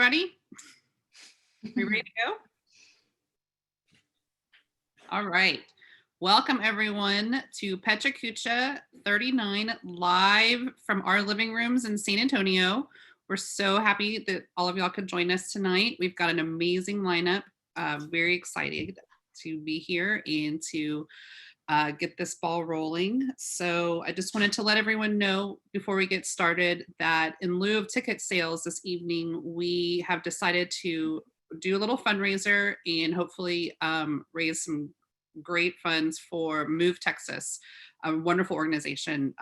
ready? We ready to go? All right. Welcome everyone to PechaKucha 39 live from our living rooms in San Antonio. We're so happy that all of y'all could join us tonight. We've got an amazing lineup. Very excited to be here and to get this ball rolling. So I just wanted to let everyone know before we get started that in lieu of ticket sales this evening, we have decided to do a little fundraiser and hopefully raise some great funds for Move Texas, a wonderful organization.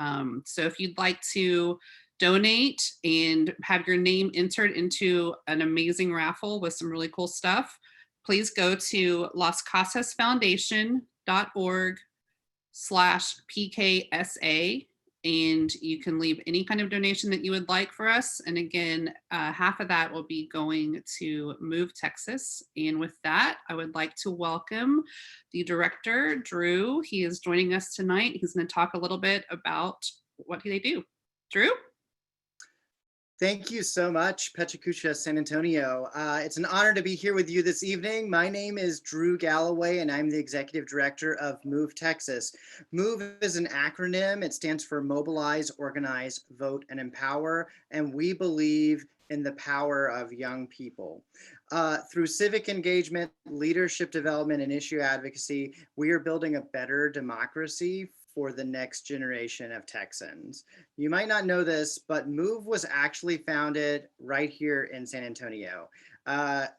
So if you'd like to donate and have your name entered into an amazing raffle with some really cool stuff, please go to lascasasfoundation.org/PKSA, and you can leave any kind of donation that you would like for us. And again, half of that will be going to Move Texas. And with that, I would like to welcome the director, Drew. He is joining us tonight. He's going to talk a little bit about what they do. Drew? Thank you so much, PechaKucha San Antonio. It's an honor to be here with you this evening. My name is Drew Galloway, and I'm the Executive Director of Move Texas. MOVE is an acronym. It stands for Mobilize, Organize, Vote, and Empower, and we believe in the power of young people. Through civic engagement, leadership development, and issue advocacy, we are building a better democracy for the next generation of Texans. You might not know this, but MOVE was actually founded right here in San Antonio.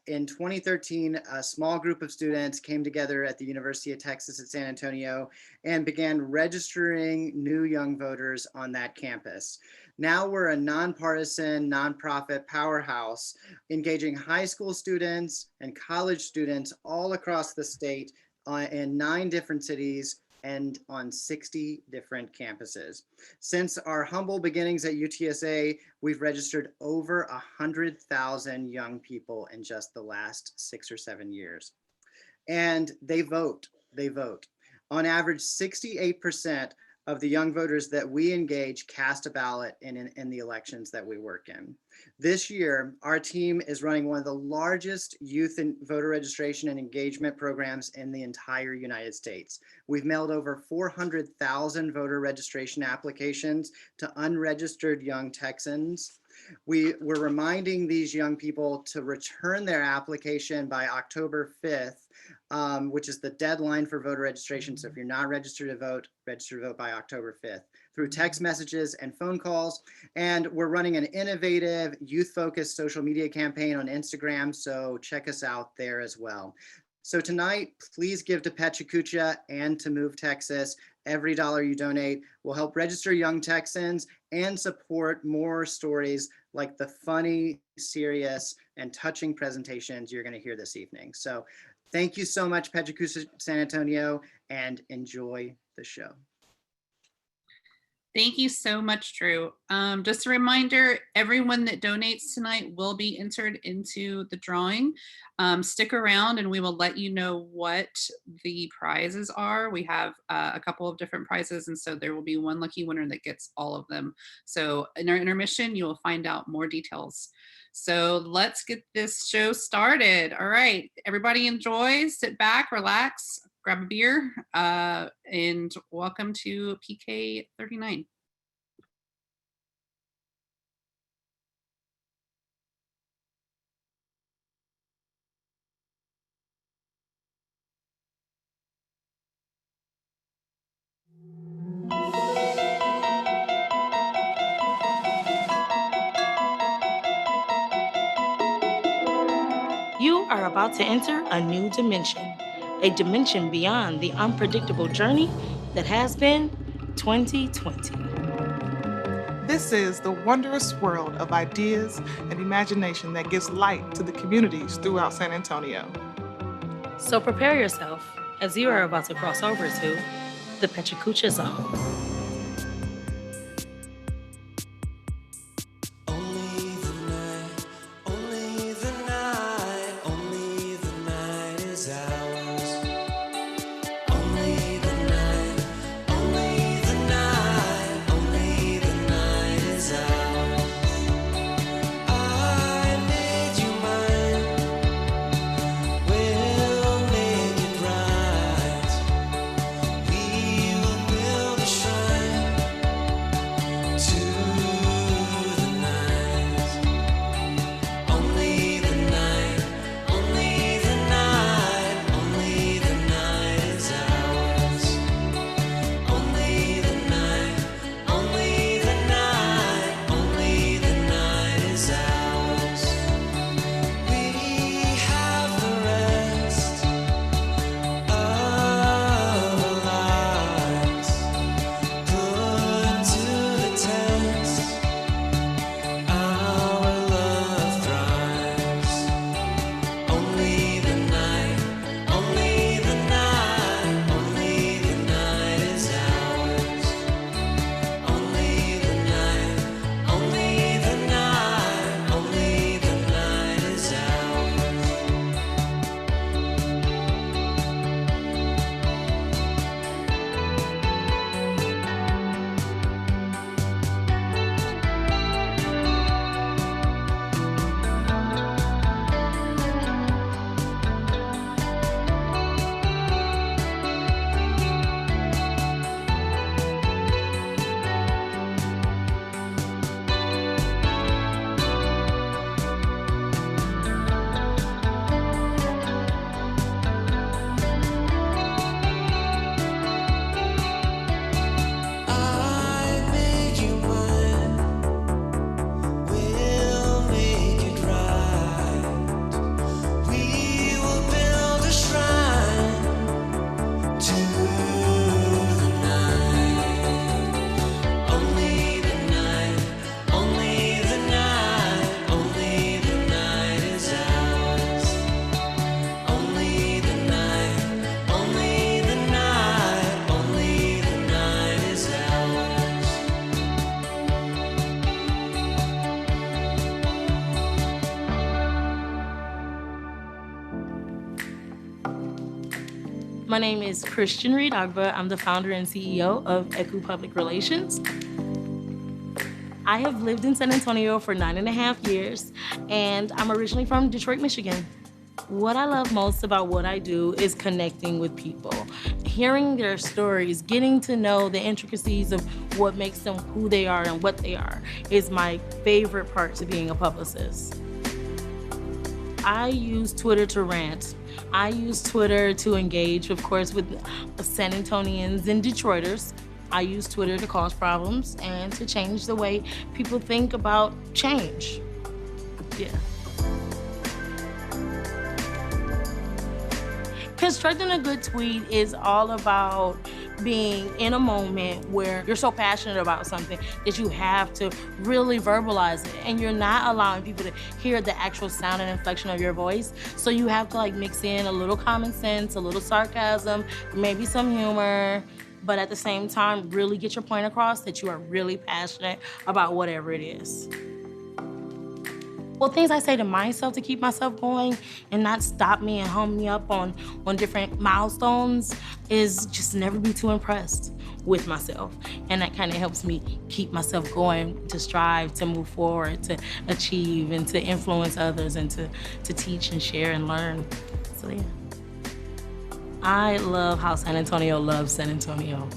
In 2013, a small group of students came together at the University of Texas at San Antonio and began registering new young voters on that campus. Now we're a nonpartisan, nonprofit powerhouse, engaging high school students and college students all across the state in 9 different cities and on 60 different campuses. Since our humble beginnings at UTSA, we've registered over 100,000 young people in just the last 6 or 7 years. And they vote. On average, 68% of the young voters that we engage cast a ballot in the elections that we work in. This year, our team is running one of the largest youth and voter registration and engagement programs in the entire United States. We've mailed over 400,000 voter registration applications to unregistered young Texans. We're reminding these young people to return their application by October 5th, which is the deadline for voter registration. So if you're not registered to vote, register to vote by October 5th through text messages and phone calls. And we're running an innovative youth-focused social media campaign on Instagram, so check us out there as well. So tonight, please give to PechaKucha and to Move Texas. Every dollar you donate will help register young Texans and support more stories like the funny, serious, and touching presentations you're going to hear this evening. So thank you so much, PechaKucha San Antonio, and enjoy the show. Thank you so much, Drew. Just a reminder, everyone that donates tonight will be entered into the drawing. Stick around and we will let you know what the prizes are. We have a couple of different prizes, and so there will be one lucky winner that gets all of them. So in our intermission, you will find out more details. So let's get this show started. All right, everybody enjoy, sit back, relax, grab a beer, and welcome to PK 39. You are about to enter a new dimension, a dimension beyond the unpredictable journey that has been 2020. This is the wondrous world of ideas and imagination that gives light to the communities throughout San Antonio. So prepare yourself as you are about to cross over to the PechaKucha Zone. My name is Christian Reed-Ogba. I'm the founder and CEO of ECU Public Relations. I have lived in San Antonio for 9.5 years, and I'm originally from Detroit, Michigan. What I love most about what I do is connecting with people, hearing their stories, getting to know the intricacies of what makes them who they are and what they are is my favorite part to being a publicist. I use Twitter to rant. I use Twitter to engage, of course, with San Antonians and Detroiters. I use Twitter to cause problems and to change the way people think about change. Yeah. Constructing a good tweet is all about being in a moment where you're so passionate about something that you have to really verbalize it, and you're not allowing people to hear the actual sound and inflection of your voice. So you have to mix in a little common sense, a little sarcasm, maybe some humor, but at the same time, really get your point across that you are really passionate about whatever it is. Well, things I say to myself to keep myself going and not stop me and hum me up on different milestones is just never be too impressed with myself. And that kind of helps me keep myself going, to strive, to move forward, to achieve, and to influence others, and to teach and share and learn. So yeah. I love how San Antonio loves San Antonio.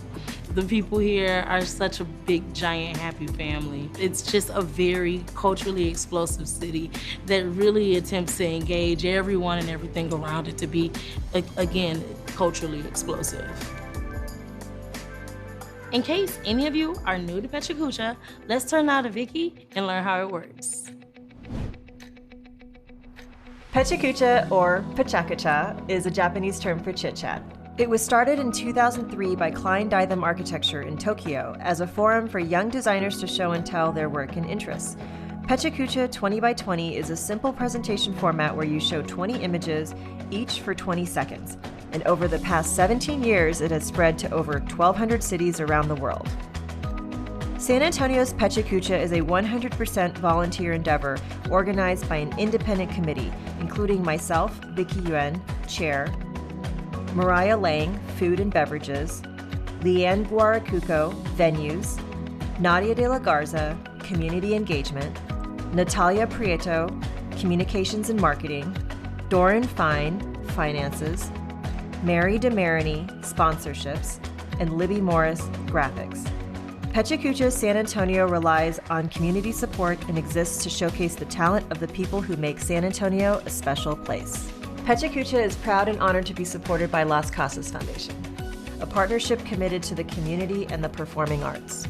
The people here are such a big, giant, happy family. It's just a very culturally explosive city that really attempts to engage everyone and everything around it to be, again, culturally explosive. In case any of you are new to PechaKucha, let's turn now to Vicky and learn how it works. PechaKucha, or PechaKucha, is a Japanese term for chit-chat. It was started in 2003 by Klein Daitham Architecture in Tokyo as a forum for young designers to show and tell their work and interests. PechaKucha 20 by 20 is a simple presentation format where you show 20 images, each for 20 seconds. And over the past 17 years, it has spread to over 1,200 cities around the world. San Antonio's PechaKucha is a 100% volunteer endeavor organized by an independent committee, including myself, Vicky Yuen, Chair, Mariah Lang, Food and Beverages, Leanne Guaracuco, Venues, Nadia de la Garza, Community Engagement, Natalia Prieto, Communications and Marketing, Doran Fine, Finances, Mary DeMarini, Sponsorships, and Libby Morris, Graphics. PechaKucha San Antonio relies on community support and exists to showcase the talent of the people who make San Antonio a special place. PechaKucha is proud and honored to be supported by Las Casas Foundation, a partnership committed to the community and the performing arts.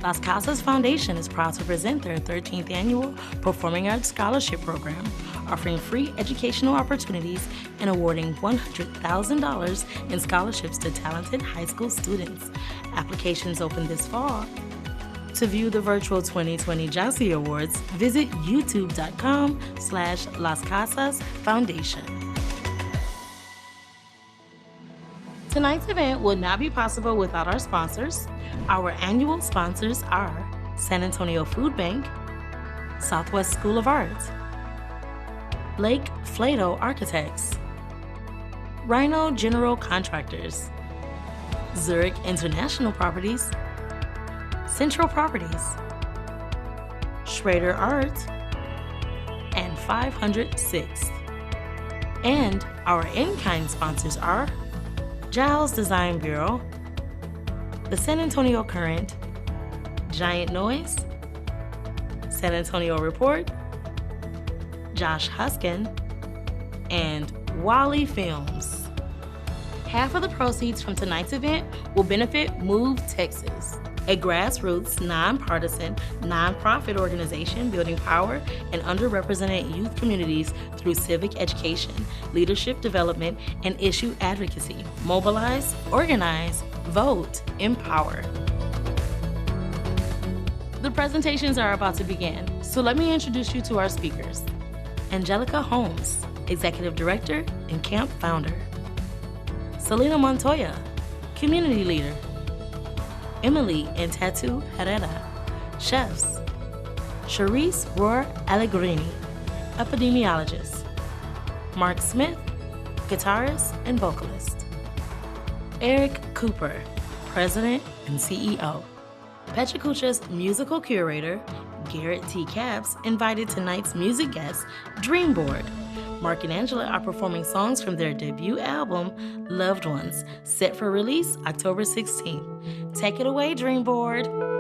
Las Casas Foundation is proud to present their 13th annual Performing Arts Scholarship Program, offering free educational opportunities and awarding $100,000 in scholarships to talented high school students. Applications open this fall. To view the virtual 2020 Jazzy Awards, visit youtube.com/Las Casas Foundation. Tonight's event would not be possible without our sponsors. Our annual sponsors are San Antonio Food Bank, Southwest School of Art, Lake Flato Architects, Rhino General Contractors, Zurich International Properties, Central Properties, Schrader Art, and 506th. And our in-kind sponsors are Giles Design Bureau, the San Antonio Current, Giant Noise, San Antonio Report, Josh Huskin, and Wally Films. Half of the proceeds from tonight's event will benefit Move Texas, a grassroots, nonpartisan, nonprofit organization building power in underrepresented youth communities through civic education, leadership development, and issue advocacy. Mobilize, organize, vote, empower. The presentations are about to begin, so let me introduce you to our speakers. Angelica Holmes, Executive Director and Camp Founder. Celina Montoya, Community Leader. Emilie and Tatu Herrera, Chefs. Cherise Rohr-Allegrini, Epidemiologist. Marc Smith, guitarist and vocalist. Eric Cooper, President and CEO. PechaKucha's musical curator, Garrett T. Capps, invited tonight's music guest, Dreamboard. Marc and Angela are performing songs from their debut album, Loved Ones, set for release October 16th. Take it away, Dreamboard.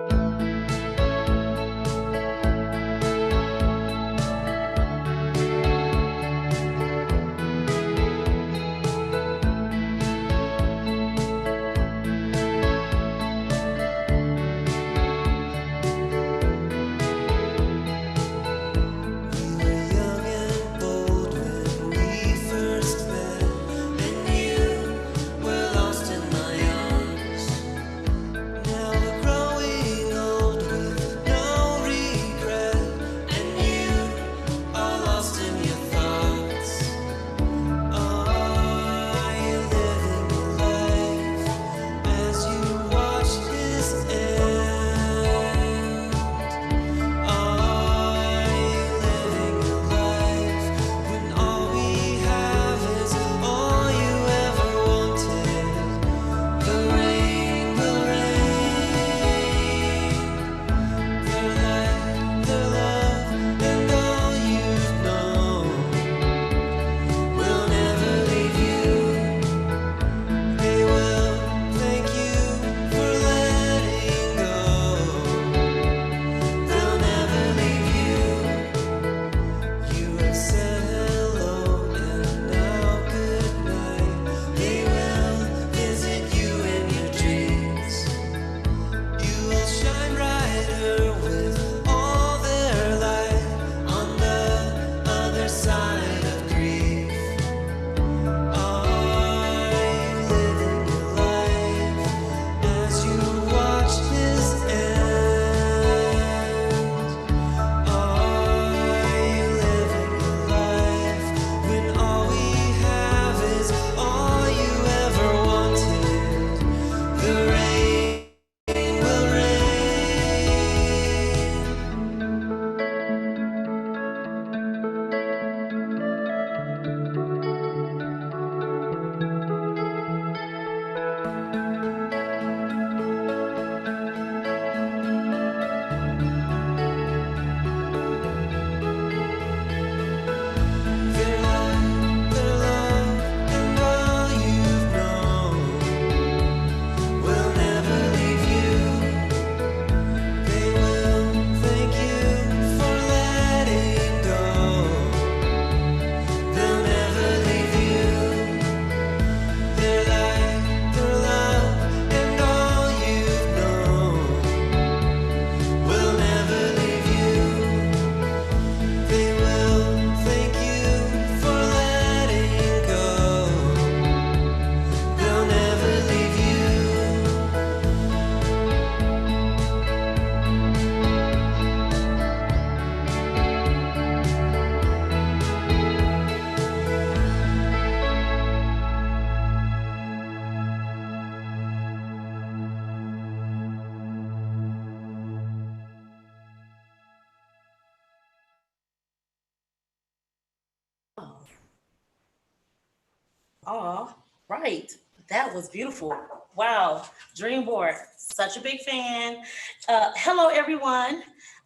All right. That was beautiful. Wow. Dreamboard. Such a big fan. Hello, everyone.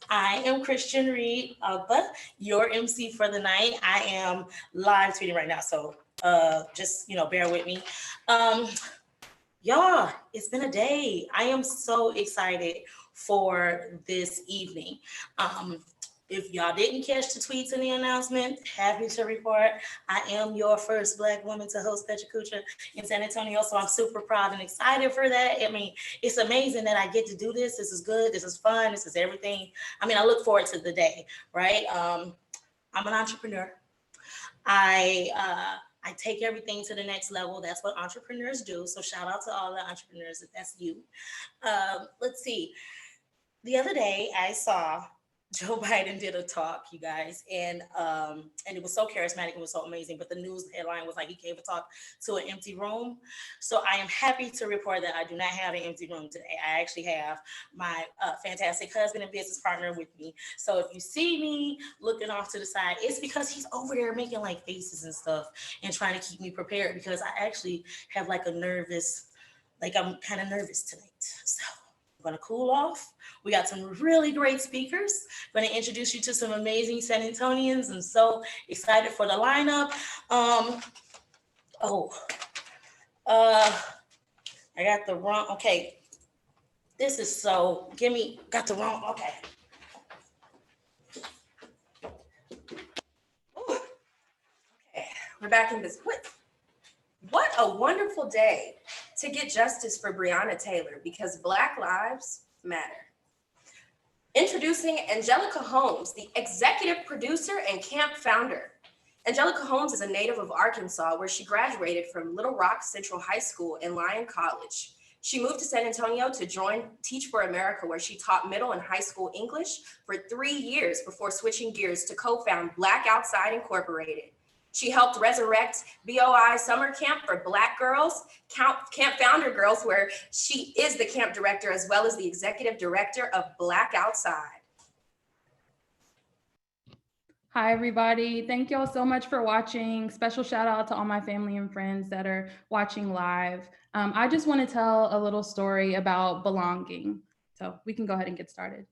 I am Christian Reed-Ogba, your MC for the night. I am live tweeting right now, so just bear with me. Y'all, it's been a day. I am so excited for this evening. If y'all didn't catch the tweets and the announcement, happy to report I am your first Black woman to host PechaKucha in San Antonio. So I'm super proud and excited for that. I mean, it's amazing that I get to do this. This is good. This is fun. This is everything. I mean, I look forward to the day, right? I'm an entrepreneur. I take everything to the next level. That's what entrepreneurs do. So shout out to all the entrepreneurs if that's you. Let's see. The other day I saw Joe Biden did a talk, you guys, and it was so charismatic, it was so amazing. But the news headline was like he gave a talk to an empty room. So I am happy to report that I do not have an empty room today. I actually have my fantastic husband and business partner with me. So if you see me looking off to the side, it's because he's over there making like faces and stuff and trying to keep me prepared because I actually have like I'm kind of nervous tonight. So I'm gonna cool off. We got some really great speakers. I'm going to introduce you to some amazing San Antonians. I'm so excited for the lineup. Oh, I got the wrong. Okay, this is so. Got the wrong. Okay. Ooh. Okay, we're back in this. What a wonderful day to get justice for Breonna Taylor because Black lives matter. Introducing Angelica Holmes, the executive producer and camp founder. Angelica Holmes is a native of Arkansas, where she graduated from Little Rock Central High School and Lyon College. She moved to San Antonio to join Teach for America, where she taught middle and high school English for 3 years before switching gears to co-found Black Outside Incorporated. She helped resurrect BOI Summer Camp for Black girls, Camp Founder Girls, where she is the camp director as well as the executive director of Black Outside. Hi, everybody. Thank y'all so much for watching. Special shout out to all my family and friends that are watching live. I just want to tell a little story about belonging. So we can go ahead and get started.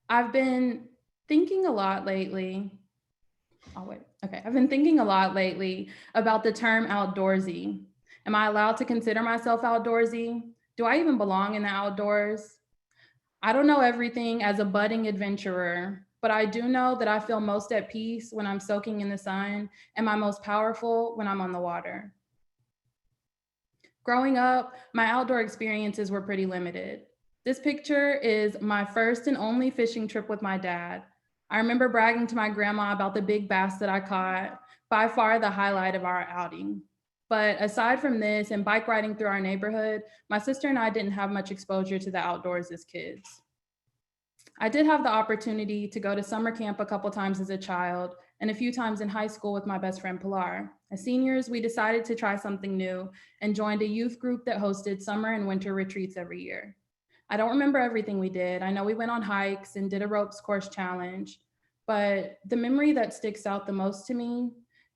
I've been thinking a lot lately. I've been thinking a lot lately about the term outdoorsy. Am I allowed to consider myself outdoorsy? Do I even belong in the outdoors? I don't know everything as a budding adventurer, but I do know that I feel most at peace when I'm soaking in the sun and my most powerful when I'm on the water. Growing up, my outdoor experiences were pretty limited. This picture is my first and only fishing trip with my dad. I remember bragging to my grandma about the big bass that I caught, by far the highlight of our outing. But aside from this and bike riding through our neighborhood, my sister and I didn't have much exposure to the outdoors as kids. I did have the opportunity to go to summer camp a couple times as a child and a few times in high school with my best friend Pilar. As seniors, we decided to try something new and joined a youth group that hosted summer and winter retreats every year. I don't remember everything we did. I know we went on hikes and did a ropes course challenge, but the memory that sticks out the most to me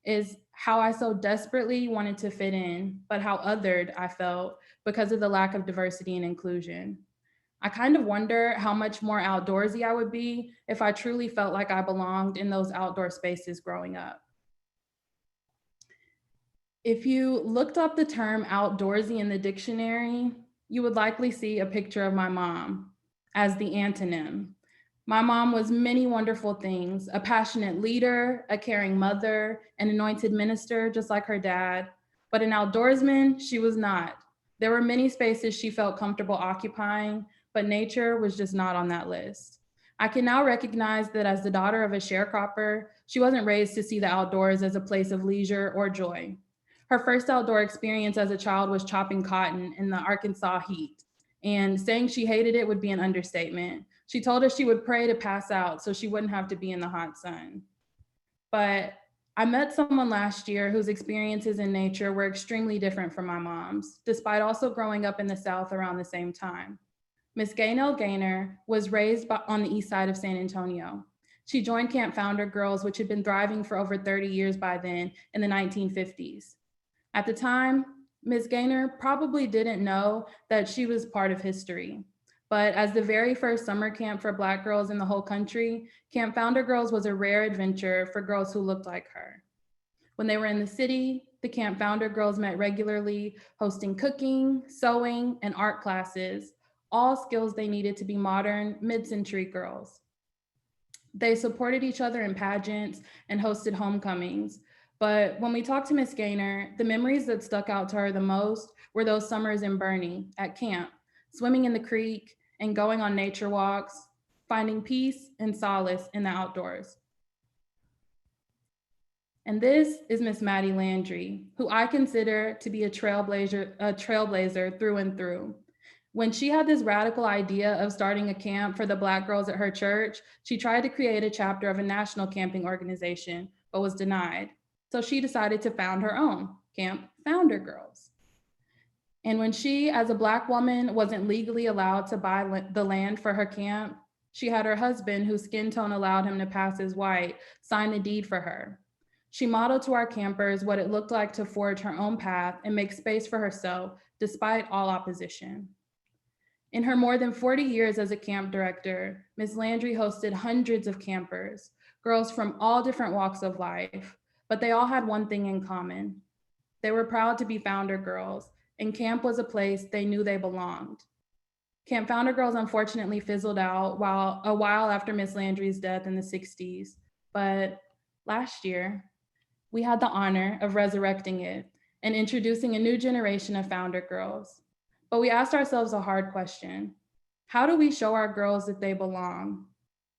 is how I so desperately wanted to fit in, but how othered I felt because of the lack of diversity and inclusion. I kind of wonder how much more outdoorsy I would be if I truly felt like I belonged in those outdoor spaces growing up. If you looked up the term outdoorsy in the dictionary, you would likely see a picture of my mom as the antonym. My mom was many wonderful things: a passionate leader, a caring mother, an anointed minister, just like her dad. But an outdoorsman, she was not. There were many spaces she felt comfortable occupying, but nature was just not on that list. I can now recognize that as the daughter of a sharecropper, she wasn't raised to see the outdoors as a place of leisure or joy. Her first outdoor experience as a child was chopping cotton in the Arkansas heat, and saying she hated it would be an understatement. She told us she would pray to pass out so she wouldn't have to be in the hot sun. But I met someone last year whose experiences in nature were extremely different from my mom's, despite also growing up in the South around the same time. Miss Gaynell Gaynor was raised on the east side of San Antonio. She joined Camp Founder Girls, which had been thriving for over 30 years by then in the 1950s. At the time, Ms. Gaynor probably didn't know that she was part of history. But as the very first summer camp for Black girls in the whole country, Camp Founder Girls was a rare adventure for girls who looked like her. When they were in the city, the Camp Founder Girls met regularly, hosting cooking, sewing, and art classes, all skills they needed to be modern, mid-century girls. They supported each other in pageants and hosted homecomings. But when we talked to Miss Gaynor, the memories that stuck out to her the most were those summers in Bernie at camp, swimming in the creek and going on nature walks, finding peace and solace in the outdoors. And this is Miss Maddie Landry, who I consider to be a trailblazer through and through. When she had this radical idea of starting a camp for the Black girls at her church, she tried to create a chapter of a national camping organization, but was denied. So she decided to found her own, Camp Founder Girls. And when she, as a Black woman, wasn't legally allowed to buy the land for her camp, she had her husband, whose skin tone allowed him to pass as white, sign the deed for her. She modeled to our campers what it looked like to forge her own path and make space for herself, despite all opposition. In her more than 40 years as a camp director, Ms. Landry hosted hundreds of campers, girls from all different walks of life, but they all had one thing in common. They were proud to be founder girls, and camp was a place they knew they belonged. Camp Founder Girls unfortunately fizzled out a while after Ms. Landry's death in the 60s, but last year, we had the honor of resurrecting it and introducing a new generation of founder girls. But we asked ourselves a hard question. How do we show our girls that they belong?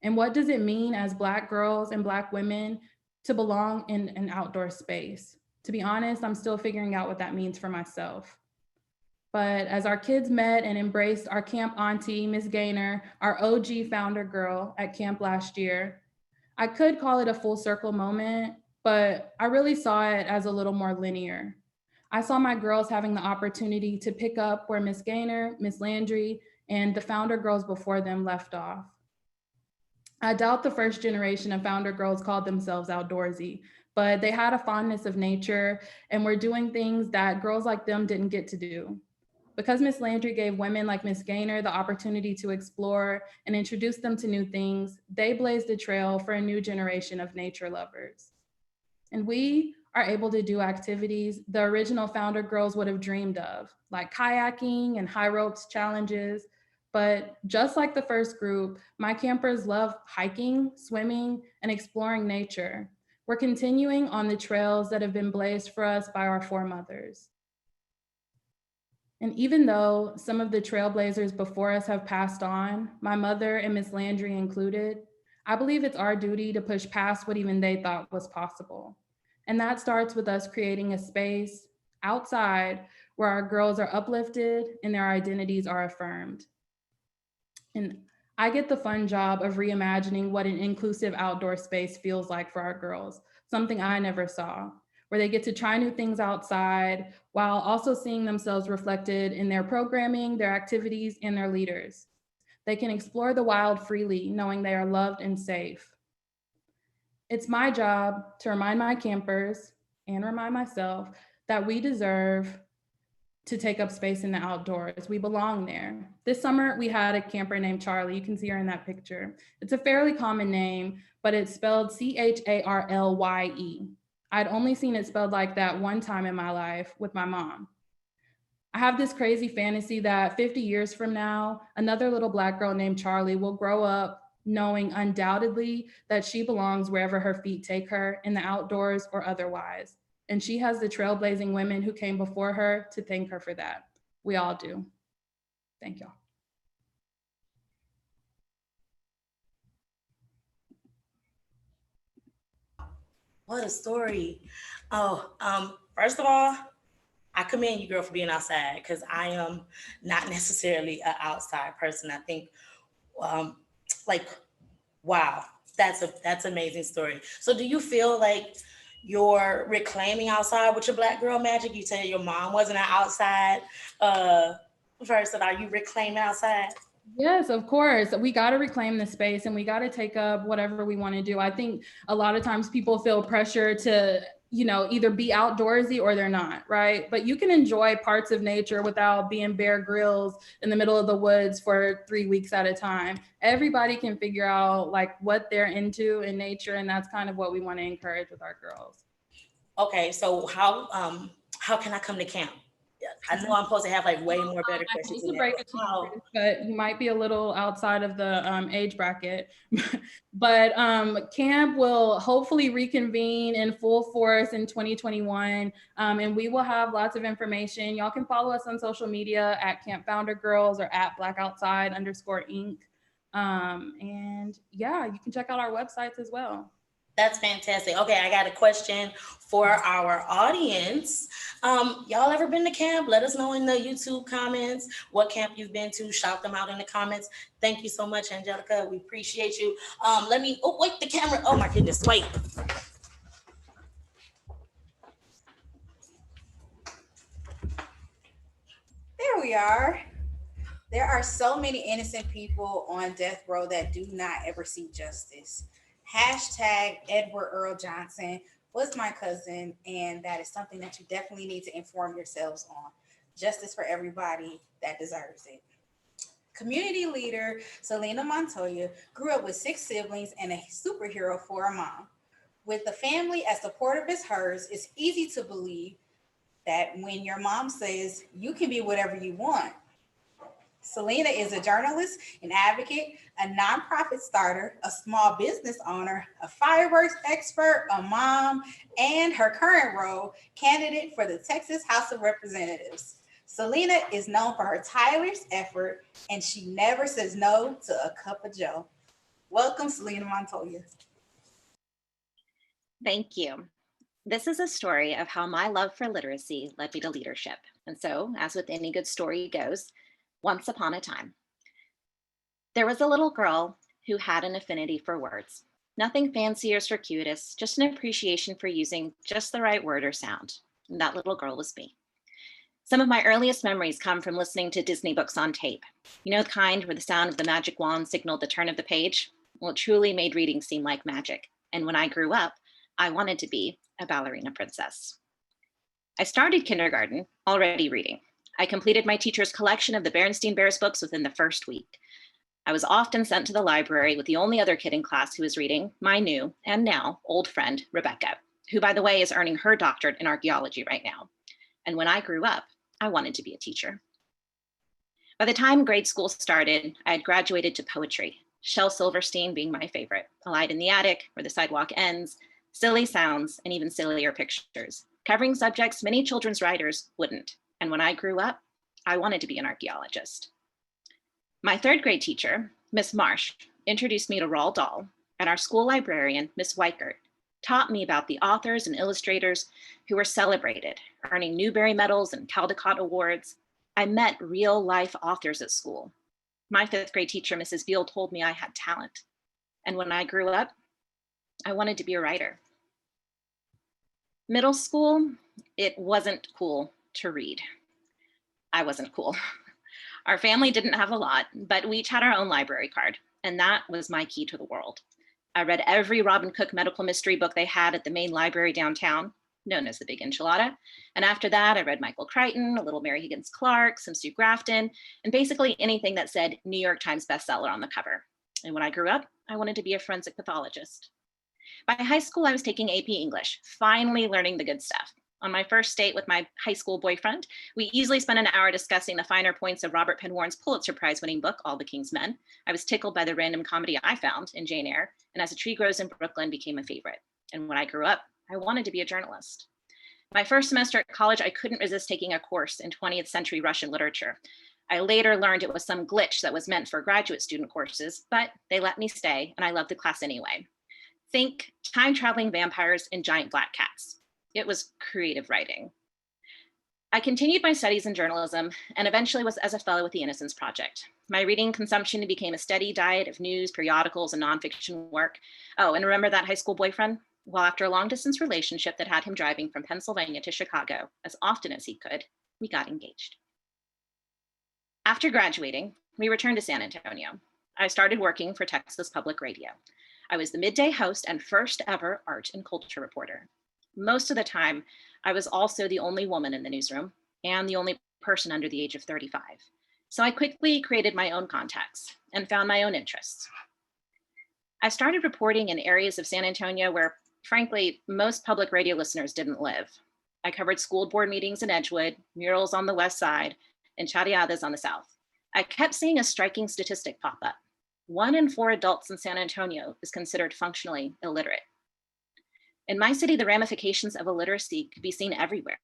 And what does it mean as Black girls and Black women to belong in an outdoor space? To be honest, I'm still figuring out what that means for myself. But as our kids met and embraced our camp auntie, Ms. Gaynor, our OG founder girl at camp last year, I could call it a full circle moment, but I really saw it as a little more linear. I saw my girls having the opportunity to pick up where Ms. Gaynor, Ms. Landry, and the founder girls before them left off. I doubt the first generation of founder girls called themselves outdoorsy, but they had a fondness of nature and were doing things that girls like them didn't get to do. Because Ms. Landry gave women like Ms. Gaynor the opportunity to explore and introduce them to new things, they blazed a trail for a new generation of nature lovers. And we are able to do activities the original founder girls would have dreamed of, like kayaking and high ropes challenges. But just like the first group, my campers love hiking, swimming, and exploring nature. We're continuing on the trails that have been blazed for us by our foremothers. And even though some of the trailblazers before us have passed on, my mother and Ms. Landry included, I believe it's our duty to push past what even they thought was possible. And that starts with us creating a space outside where our girls are uplifted and their identities are affirmed. And I get the fun job of reimagining what an inclusive outdoor space feels like for our girls, something I never saw, where they get to try new things outside while also seeing themselves reflected in their programming, their activities, and their leaders. They can explore the wild freely, knowing they are loved and safe. It's my job to remind my campers and remind myself that we deserve to take up space in the outdoors. We belong there. This summer, we had a camper named Charlie. You can see her in that picture. It's a fairly common name, but it's spelled Charlye. I'd only seen it spelled like that one time in my life with my mom. I have this crazy fantasy that 50 years from now, another little Black girl named Charlie will grow up knowing undoubtedly that she belongs wherever her feet take her, in the outdoors or otherwise. And she has the trailblazing women who came before her to thank her for that. We all do. Thank y'all. What a story. First of all, I commend you, girl, for being outside, because I am not necessarily an outside person. I think, wow, that's an amazing story. So do you feel like you're reclaiming outside with your Black girl magic? You said your mom wasn't an outside person. Are you reclaiming outside? Yes, of course. We got to reclaim the space and we got to take up whatever we want to do. I think a lot of times people feel pressure to, either be outdoorsy or they're not, right? But you can enjoy parts of nature without being Bear Grylls in the middle of the woods for 3 weeks at a time. Everybody can figure out like what they're into in nature, and that's kind of what we want to encourage with our girls. Okay, so how can I come to camp? I know I'm supposed to have like way more better questions. I hate to break it to you, but you might be a little outside of the age bracket. But camp will hopefully reconvene in full force in 2021, and we will have lots of information. Y'all can follow us on social media at Camp Founder Girls or at BlackOutside_Inc. And yeah, you can check out our websites as well. That's fantastic. Okay, I got a question for our audience. Y'all ever been to camp? Let us know in the YouTube comments what camp you've been to. Shout them out in the comments. Thank you so much, Angelica. We appreciate you. Wait, the camera. Oh my goodness, wait. There we are. There are so many innocent people on death row that do not ever see justice. Hashtag Edward Earl Johnson was my cousin, and that is something that you definitely need to inform yourselves on. Justice for everybody that deserves it. Community leader Celina Montoya grew up with 6 siblings and a superhero for a mom. With a family as supportive as hers, it's easy to believe that when your mom says you can be whatever you want. Celina is a journalist, an advocate, a nonprofit starter, a small business owner, a fireworks expert, a mom, and her current role, candidate for the Texas House of Representatives. Celina is known for her tireless effort, and she never says no to a cup of joe. Welcome, Celina Montoya. Thank you. This is a story of how my love for literacy led me to leadership. And so, as with any good story goes, once upon a time, there was a little girl who had an affinity for words. Nothing fancy or circuitous, just an appreciation for using just the right word or sound. And that little girl was me. Some of my earliest memories come from listening to Disney books on tape. You know, the kind where the sound of the magic wand signaled the turn of the page? Well, it truly made reading seem like magic. And when I grew up, I wanted to be a ballerina princess. I started kindergarten already reading. I completed my teacher's collection of the Berenstain Bears books within the first week. I was often sent to the library with the only other kid in class who was reading, my new and now old friend, Rebecca, who, by the way, is earning her doctorate in archaeology right now. And when I grew up, I wanted to be a teacher. By the time grade school started, I had graduated to poetry, Shel Silverstein being my favorite, A Light in the Attic, Where the Sidewalk Ends, Silly Sounds, and even sillier pictures, covering subjects many children's writers wouldn't. And when I grew up, I wanted to be an archaeologist. My 3rd grade teacher, Miss Marsh, introduced me to Roald Dahl, and our school librarian, Miss Weichert, taught me about the authors and illustrators who were celebrated, earning Newbery medals and Caldecott awards. I met real life authors at school. My 5th grade teacher, Mrs. Beale, told me I had talent. And when I grew up, I wanted to be a writer. Middle school, it wasn't cool to read. I wasn't cool. Our family didn't have a lot, but we each had our own library card, and that was my key to the world. I read every Robin Cook medical mystery book they had at the main library downtown, known as the Big Enchilada. And after that, I read Michael Crichton, A Little Mary Higgins Clark, some Sue Grafton, and basically anything that said New York Times bestseller on the cover. And when I grew up, I wanted to be a forensic pathologist. By high school, I was taking AP English, finally learning the good stuff. On my first date with my high school boyfriend, we easily spent an hour discussing the finer points of Robert Penn Warren's Pulitzer Prize-winning book, All the King's Men. I was tickled by the random comedy I found in Jane Eyre, and As a Tree Grows in Brooklyn became a favorite. And when I grew up, I wanted to be a journalist. My first semester at college, I couldn't resist taking a course in 20th century Russian literature. I later learned it was some glitch that was meant for graduate student courses, but they let me stay, and I loved the class anyway. Think time-traveling vampires and giant black cats. It was creative writing. I continued my studies in journalism and eventually was as a fellow with the Innocence Project. My reading consumption became a steady diet of news, periodicals, and nonfiction work. Oh, and remember that high school boyfriend? Well, after a long distance relationship that had him driving from Pennsylvania to Chicago as often as he could, we got engaged. After graduating, we returned to San Antonio. I started working for Texas Public Radio. I was the midday host and first ever art and culture reporter. Most of the time, I was also the only woman in the newsroom and the only person under the age of 35. So I quickly created my own contacts and found my own interests. I started reporting in areas of San Antonio where, frankly, most public radio listeners didn't live. I covered school board meetings in Edgewood, murals on the west side, and charreadas on the south. I kept seeing a striking statistic pop up. 1 in 4 adults in San Antonio is considered functionally illiterate. In my city, the ramifications of illiteracy could be seen everywhere.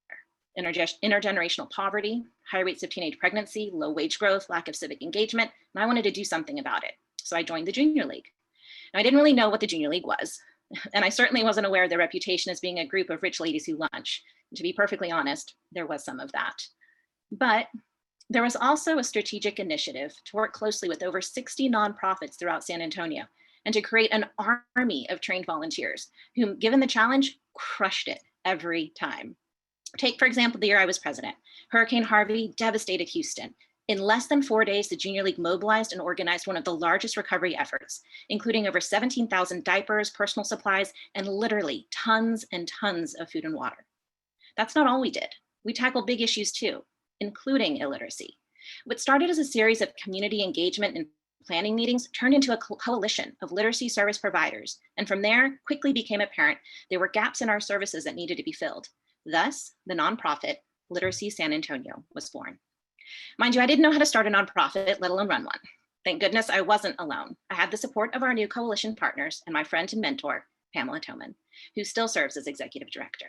Intergenerational poverty, high rates of teenage pregnancy, low wage growth, lack of civic engagement, and I wanted to do something about it. So I joined the Junior League. Now, I didn't really know what the Junior League was And I certainly wasn't aware of their reputation as being a group of rich ladies who lunch. To be perfectly honest, there was some of that. But there was also a strategic initiative to work closely with over 60 nonprofits throughout San Antonio and to create an army of trained volunteers who, given the challenge, crushed it every time. Take, for example, the year I was president. Hurricane Harvey devastated Houston. In less than 4 days, the Junior League mobilized and organized one of the largest recovery efforts, including over 17,000 diapers, personal supplies, and literally tons and tons of food and water. That's not all we did. We tackled big issues too, including illiteracy. What started as a series of community engagement and planning meetings turned into a coalition of literacy service providers. And from there, quickly became apparent there were gaps in our services that needed to be filled. Thus, the nonprofit Literacy San Antonio was born. Mind you, I didn't know how to start a nonprofit, let alone run one. Thank goodness I wasn't alone. I had the support of our new coalition partners and my friend and mentor, Pamela Toman, who still serves as executive director.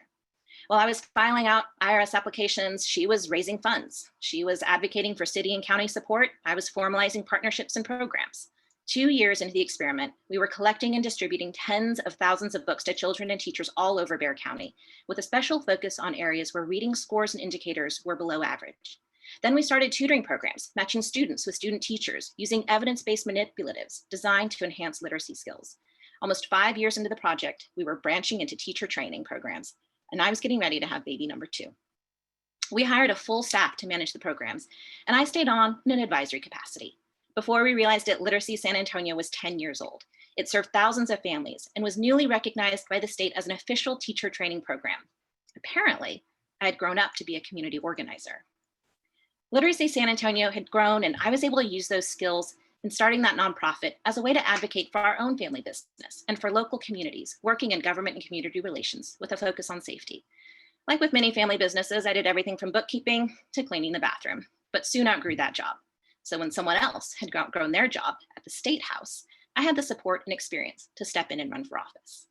While I was filing out IRS applications, she was raising funds. She was advocating for city and county support. I was formalizing partnerships and programs. 2 years into the experiment, we were collecting and distributing tens of thousands of books to children and teachers all over Bexar County, with a special focus on areas where reading scores and indicators were below average. Then we started tutoring programs, matching students with student teachers, using evidence-based manipulatives designed to enhance literacy skills. Almost 5 years into the project, we were branching into teacher training programs, and I was getting ready to have baby number 2. We hired a full staff to manage the programs, and I stayed on in an advisory capacity. Before we realized it, Literacy San Antonio was 10 years old. It served thousands of families and was newly recognized by the state as an official teacher training program. Apparently, I had grown up to be a community organizer. Literacy San Antonio had grown, and I was able to use those skills in starting that nonprofit as a way to advocate for our own family business and for local communities working in government and community relations with a focus on safety. Like with many family businesses, I did everything from bookkeeping to cleaning the bathroom, but soon outgrew that job. So when someone else had outgrown their job at the State House, I had the support and experience to step in and run for office.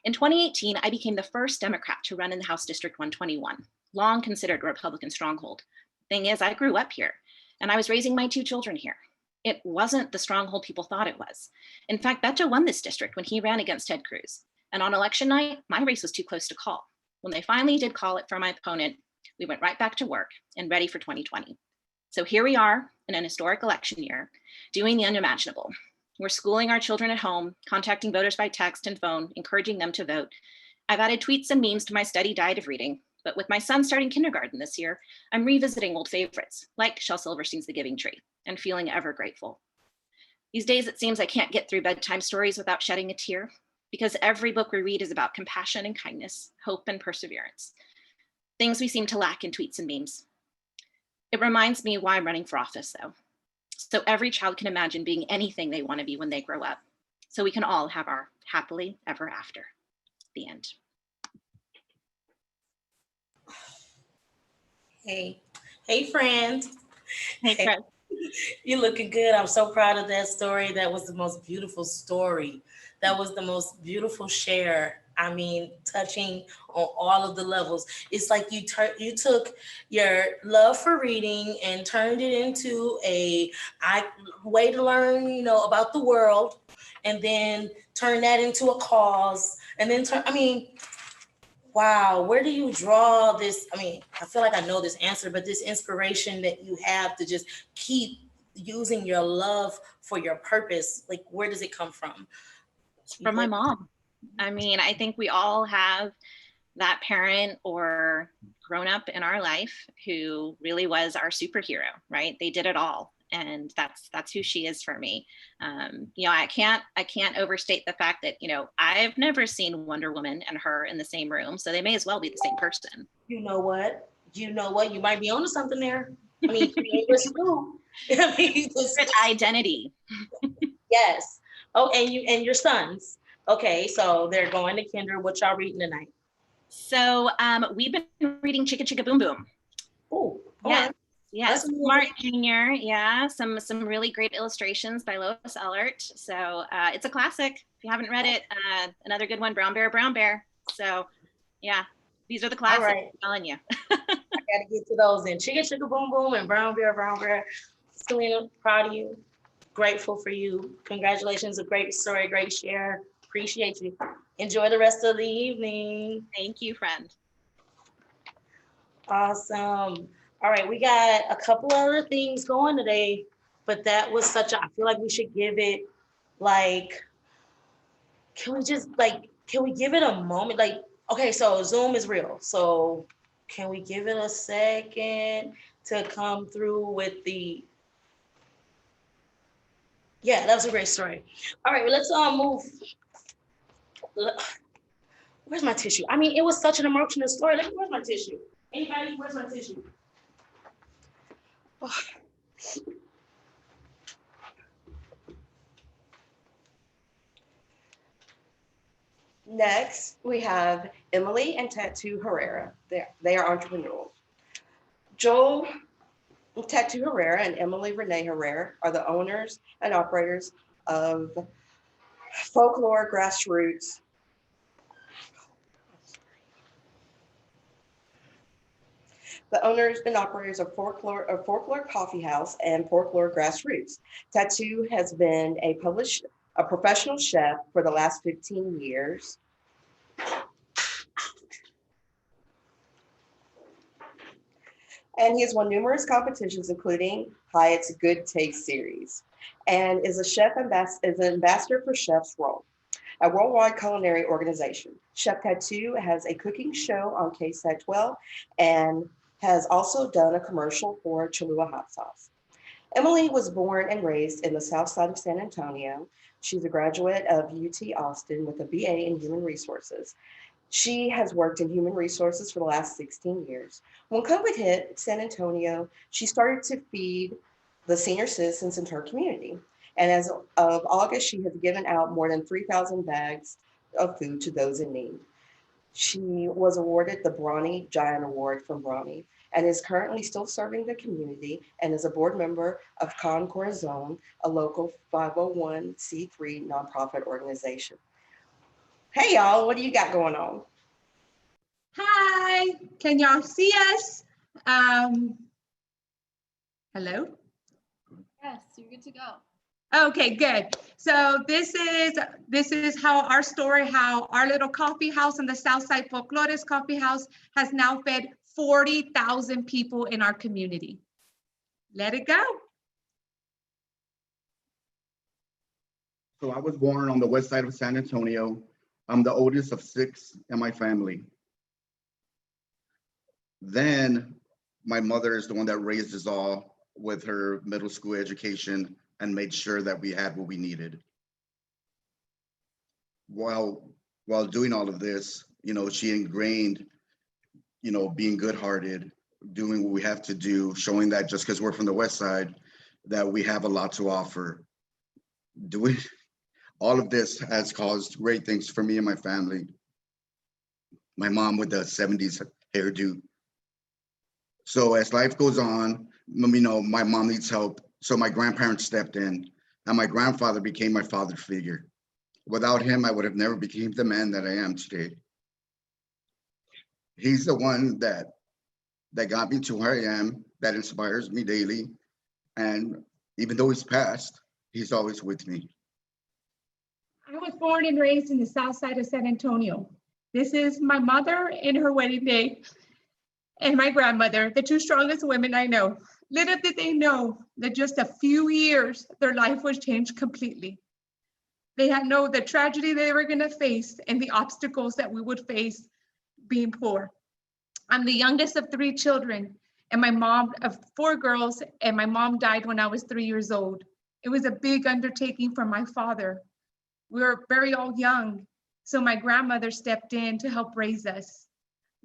In 2018, I became the first Democrat to run in the House District 121, long considered a Republican stronghold. Thing is, I grew up here, and I was raising my 2 children here. It wasn't the stronghold people thought it was. In fact, Beto won this district when he ran against Ted Cruz. And on election night, my race was too close to call. When they finally did call it for my opponent, we went right back to work and ready for 2020. So here we are in an historic election year, doing the unimaginable. We're schooling our children at home, contacting voters by text and phone, encouraging them to vote. I've added tweets and memes to my steady diet of reading, but with my son starting kindergarten this year, I'm revisiting old favorites, like Shel Silverstein's The Giving Tree, and feeling ever grateful. These days, it seems I can't get through bedtime stories without shedding a tear, because every book we read is about compassion and kindness, hope and perseverance, things we seem to lack in tweets and memes. It reminds me why I'm running for office, though. So every child can imagine being anything they want to be when they grow up, so we can all have our happily ever after. The end. Hey friend. Hey, Chris. You're looking good. I'm so proud of that story. That was the most beautiful story. That was the most beautiful share. I mean, touching on all of the levels. It's like you took your love for reading and turned it into a way to learn, about the world, and then turn that into a cause, and then wow, where do you draw this? I mean, I feel like I know this answer, but this inspiration that you have to just keep using your love for your purpose, like, where does it come from? From my mom. I mean, I think we all have that parent or grown up in our life who really was our superhero, right? They did it all. And that's who she is for me. I can't overstate the fact that, I've never seen Wonder Woman and her in the same room. So they may as well be the same person. You know what? You might be onto something there. I mean, school. Identity. Yes. Oh, and your sons. Okay, so they're going to kinder. What y'all reading tonight? So we've been reading Chicka Chicka Boom Boom. Oh, yeah. Right. Yes, Marc Jr. Yeah, some really great illustrations by Lois Ehlert. So it's a classic. If you haven't read it, another good one, Brown Bear. So yeah, these are the classics. Right. I'm telling you. I gotta get to those then. Chicka Chicka Boom Boom and Brown Bear. Celina, proud of you. Grateful for you. Congratulations, a great story, great share. Appreciate you. Enjoy the rest of the evening. Thank you, friend. Awesome. All right, we got a couple other things going today, but that was such a, I feel like we should give it like, can we give it a moment? Like, okay, so Zoom is real. So can we give it a second to come through with the, yeah, that was a great story. All right, well, let's move. Where's my tissue? I mean, it was such an emotional story. Where's my tissue? Anybody, where's my tissue? Oh. Next, we have Emilie and Tatu Herrera. They are entrepreneurs. Joel Tatu Herrera and Emilie Renee Herrera are the owners and operators of Folklore Grassroots. The owners and operators of Folklore Coffee House and Folklore Grassroots. Tatu has been a professional chef for the last 15 years. And he has won numerous competitions, including Hyatt's Good Taste Series, and is an ambassador for Chef's Roll, a worldwide culinary organization. Chef Tatu has a cooking show on KSAT 12 and has also done a commercial for Cholula hot sauce. Emilie was born and raised in the South Side of San Antonio. She's a graduate of UT Austin with a BA in Human Resources. She has worked in human resources for the last 16 years. When COVID hit San Antonio, she started to feed the senior citizens in her community. And as of August, she has given out more than 3,000 bags of food to those in need. She was awarded the Bronny Giant Award from Bronny and is currently still serving the community and is a board member of Con Corazon, a local 501c3 nonprofit organization. Hey y'all, what do you got going on? Hi, can y'all see us? Hello? Yes, you're good to go. Okay, good. So this is how our story, how our little coffee house in the Southside Folklores Coffee House has now fed 40,000 people in our community. Let it go. So I was born on the west side of San Antonio. I'm the oldest of 6 in my family. Then my mother is the one that raised us all with her middle school education and made sure that we had what we needed. While doing all of this, she ingrained, being good-hearted, doing what we have to do, showing that just because we're from the west side, that we have a lot to offer. Doing all of this has caused great things for me and my family. My mom with the 70s hairdo. So as life goes on, my mom needs help. So my grandparents stepped in and my grandfather became my father figure. Without him, I would have never became the man that I am today. He's the one that got me to where I am, that inspires me daily. And even though he's passed, he's always with me. I was born and raised in the South Side of San Antonio. This is my mother in her wedding day and my grandmother, the 2 strongest women I know. Little did they know that just a few years, their life was changed completely. They had known the tragedy they were gonna face and the obstacles that we would face being poor. I'm the youngest of 3 children and my mom of 4 girls, and my mom died when I was 3 years old. It was a big undertaking for my father. We were very all young, so my grandmother stepped in to help raise us.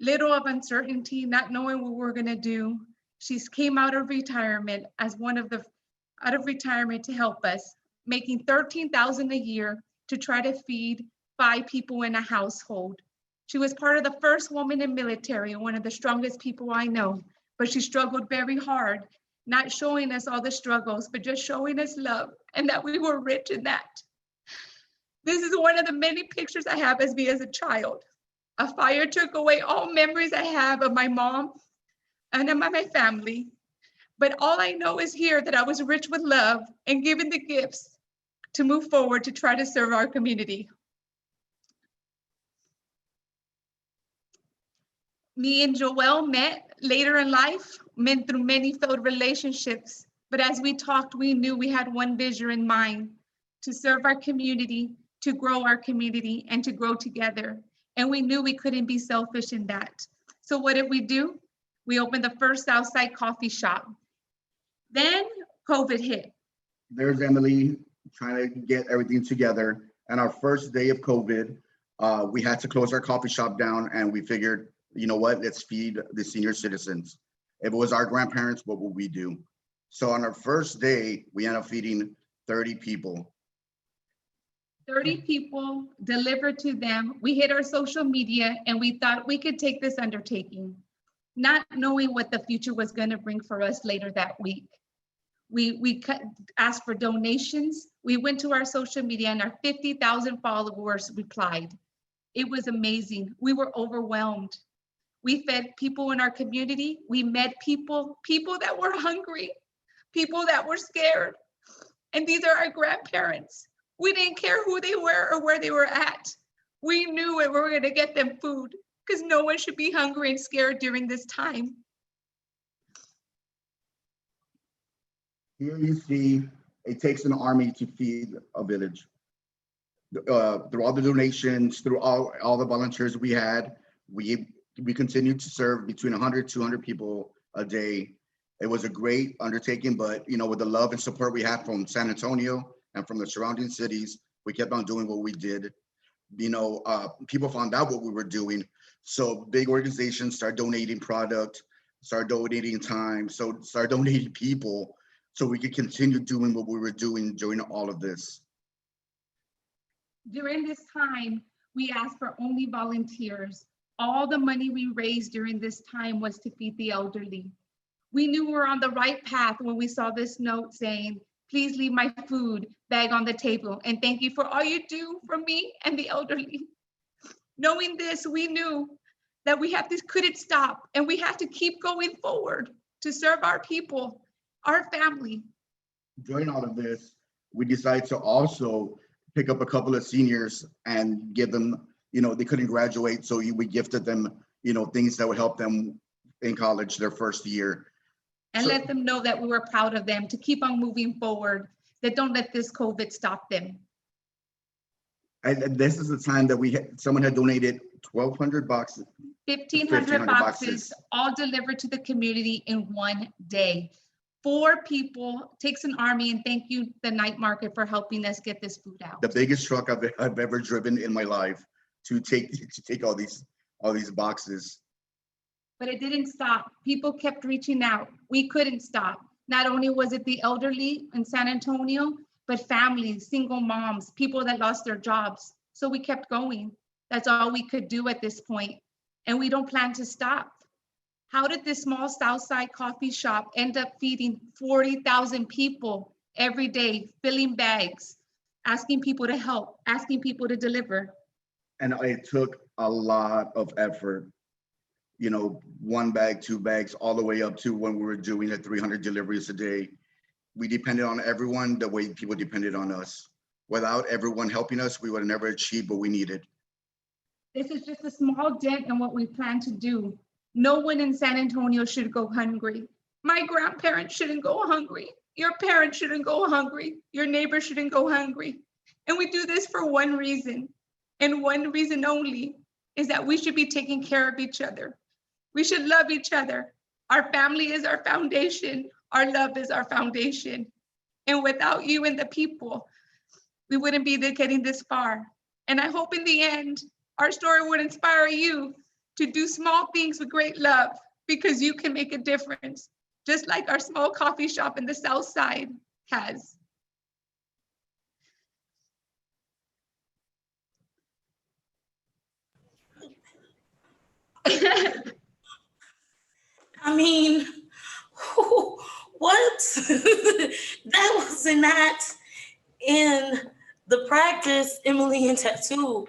Little of uncertainty, not knowing what we were gonna do. She came out of retirement to help us, making $13,000 a year to try to feed 5 people in a household. She was part of the first woman in military and one of the strongest people I know, but she struggled very hard, not showing us all the struggles, but just showing us love and that we were rich in that. This is one of the many pictures I have as me as a child. A fire took away all memories I have of my mom and of my family. But all I know is here that I was rich with love and given the gifts to move forward to try to serve our community. Me and Joelle met later in life, met through many failed relationships. But as we talked, we knew we had one vision in mind: to serve our community, to grow our community, and to grow together. And we knew we couldn't be selfish in that. So what did we do? We opened the first Southside coffee shop. Then COVID hit. There's Emilie trying to get everything together. And our first day of COVID, we had to close our coffee shop down, and we figured, you know what, let's feed the senior citizens. If it was our grandparents, what would we do? So on our first day, we ended up feeding 30 people. 30 people delivered to them. We hit our social media and we thought we could take this undertaking, not knowing what the future was going to bring for us later that week. We asked for donations. We went to our social media and our 50,000 followers replied. It was amazing. We were overwhelmed. We fed people in our community. We met people that were hungry, people that were scared. And these are our grandparents. We didn't care who they were or where they were at. We knew we were going to get them food because no one should be hungry and scared during this time. Here you see, it takes an army to feed a village. Through all the donations, through all the volunteers we had, we continued to serve between 100, 200 people a day. It was a great undertaking, but with the love and support we had from San Antonio and from the surrounding cities, we kept on doing what we did. People found out what we were doing. So big organizations start donating product, start donating time, so start donating people, so we could continue doing what we were doing during all of this. During this time, we asked for only volunteers. All the money we raised during this time was to feed the elderly. We knew we were on the right path when we saw this note saying, "Please leave my food bag on the table, and thank you for all you do for me and the elderly." Knowing this, we knew that couldn't stop, and we had to keep going forward to serve our people, our family. During all of this, we decided to also pick up a couple of seniors and give them, they couldn't graduate, so we gifted them, things that would help them in college their first year. And let them know that we were proud of them to keep on moving forward, that don't let this COVID stop them. And this is the time that someone had donated 1,200 boxes. 1,500 boxes, all delivered to the community in one day. 4 people, takes an army, and thank you, the night market, for helping us get this food out. The biggest truck I've ever driven in my life to take all these boxes. But it didn't stop. People kept reaching out. We couldn't stop. Not only was it the elderly in San Antonio, but families, single moms, people that lost their jobs. So we kept going. That's all we could do at this point. And we don't plan to stop. How did this small Southside coffee shop end up feeding 40,000 people every day, filling bags, asking people to help, asking people to deliver? And it took a lot of effort. 1 bag, 2 bags, all the way up to when we were doing 300 deliveries a day. We depended on everyone the way people depended on us. Without everyone helping us, we would have never achieved what we needed. This is just a small dent in what we plan to do. No one in San Antonio should go hungry. My grandparents shouldn't go hungry. Your parents shouldn't go hungry. Your neighbors shouldn't go hungry. And we do this for one reason, and one reason only, is that we should be taking care of each other. We should love each other. Our family is our foundation. Our love is our foundation. And without you and the people, we wouldn't be getting this far. And I hope in the end, our story would inspire you to do small things with great love, because you can make a difference, just like our small coffee shop in the South Side has. I mean, what? That was not in the practice, Emilie and Tatu.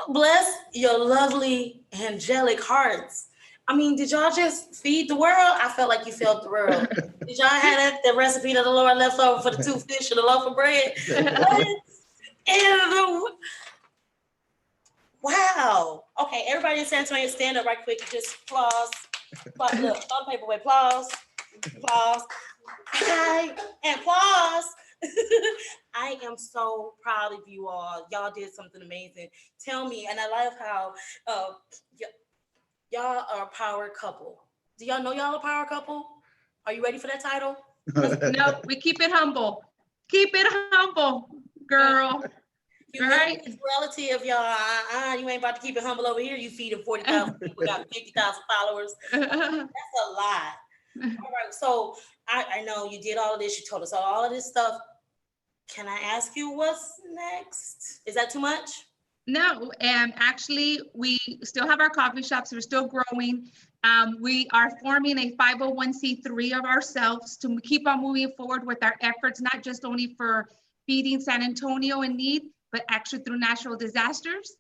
Bless your lovely, angelic hearts. I mean, did y'all just feed the world? I felt like you fed the world. Did y'all have the recipe that the Lord left over for the 2 fish and the loaf of bread? What? Wow. Okay, everybody in San Antonio, stand up right quick. Just applause. Applause. Look, on the paperweight. Applause. Applause. Hi. And applause. I am so proud of you all. Y'all did something amazing. Tell me, and I love how y'all are a power couple. Do y'all know y'all a power couple? Are you ready for that title? No, we keep it humble. Keep it humble, girl. Right? It's relative, y'all. You ain't about to keep it humble over here. You feeding 40,000 people, got 50,000 followers. That's a lot. All right, so I know you did all of this. You told us all of this stuff. Can I ask you what's next? Is that too much? No, and actually, we still have our coffee shops. We're still growing. We are forming a 501c3 of ourselves to keep on moving forward with our efforts, not just only for feeding San Antonio in need, but actually through natural disasters,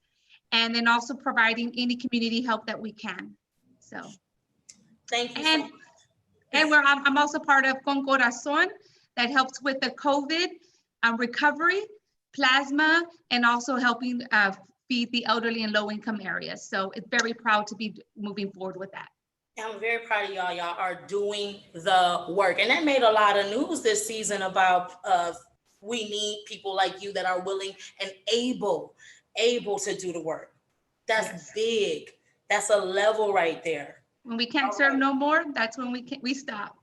and then also providing any community help that we can. So, thank you. And I'm also part of Con Corazon that helps with the COVID recovery, plasma, and also helping feed the elderly in low-income areas. So it's very proud to be moving forward with that. I'm very proud of y'all. Y'all are doing the work. And that made a lot of news this season about we need people like you that are willing and able to do the work. That's big. That's a level right there. When we can't serve no more, that's when we stop.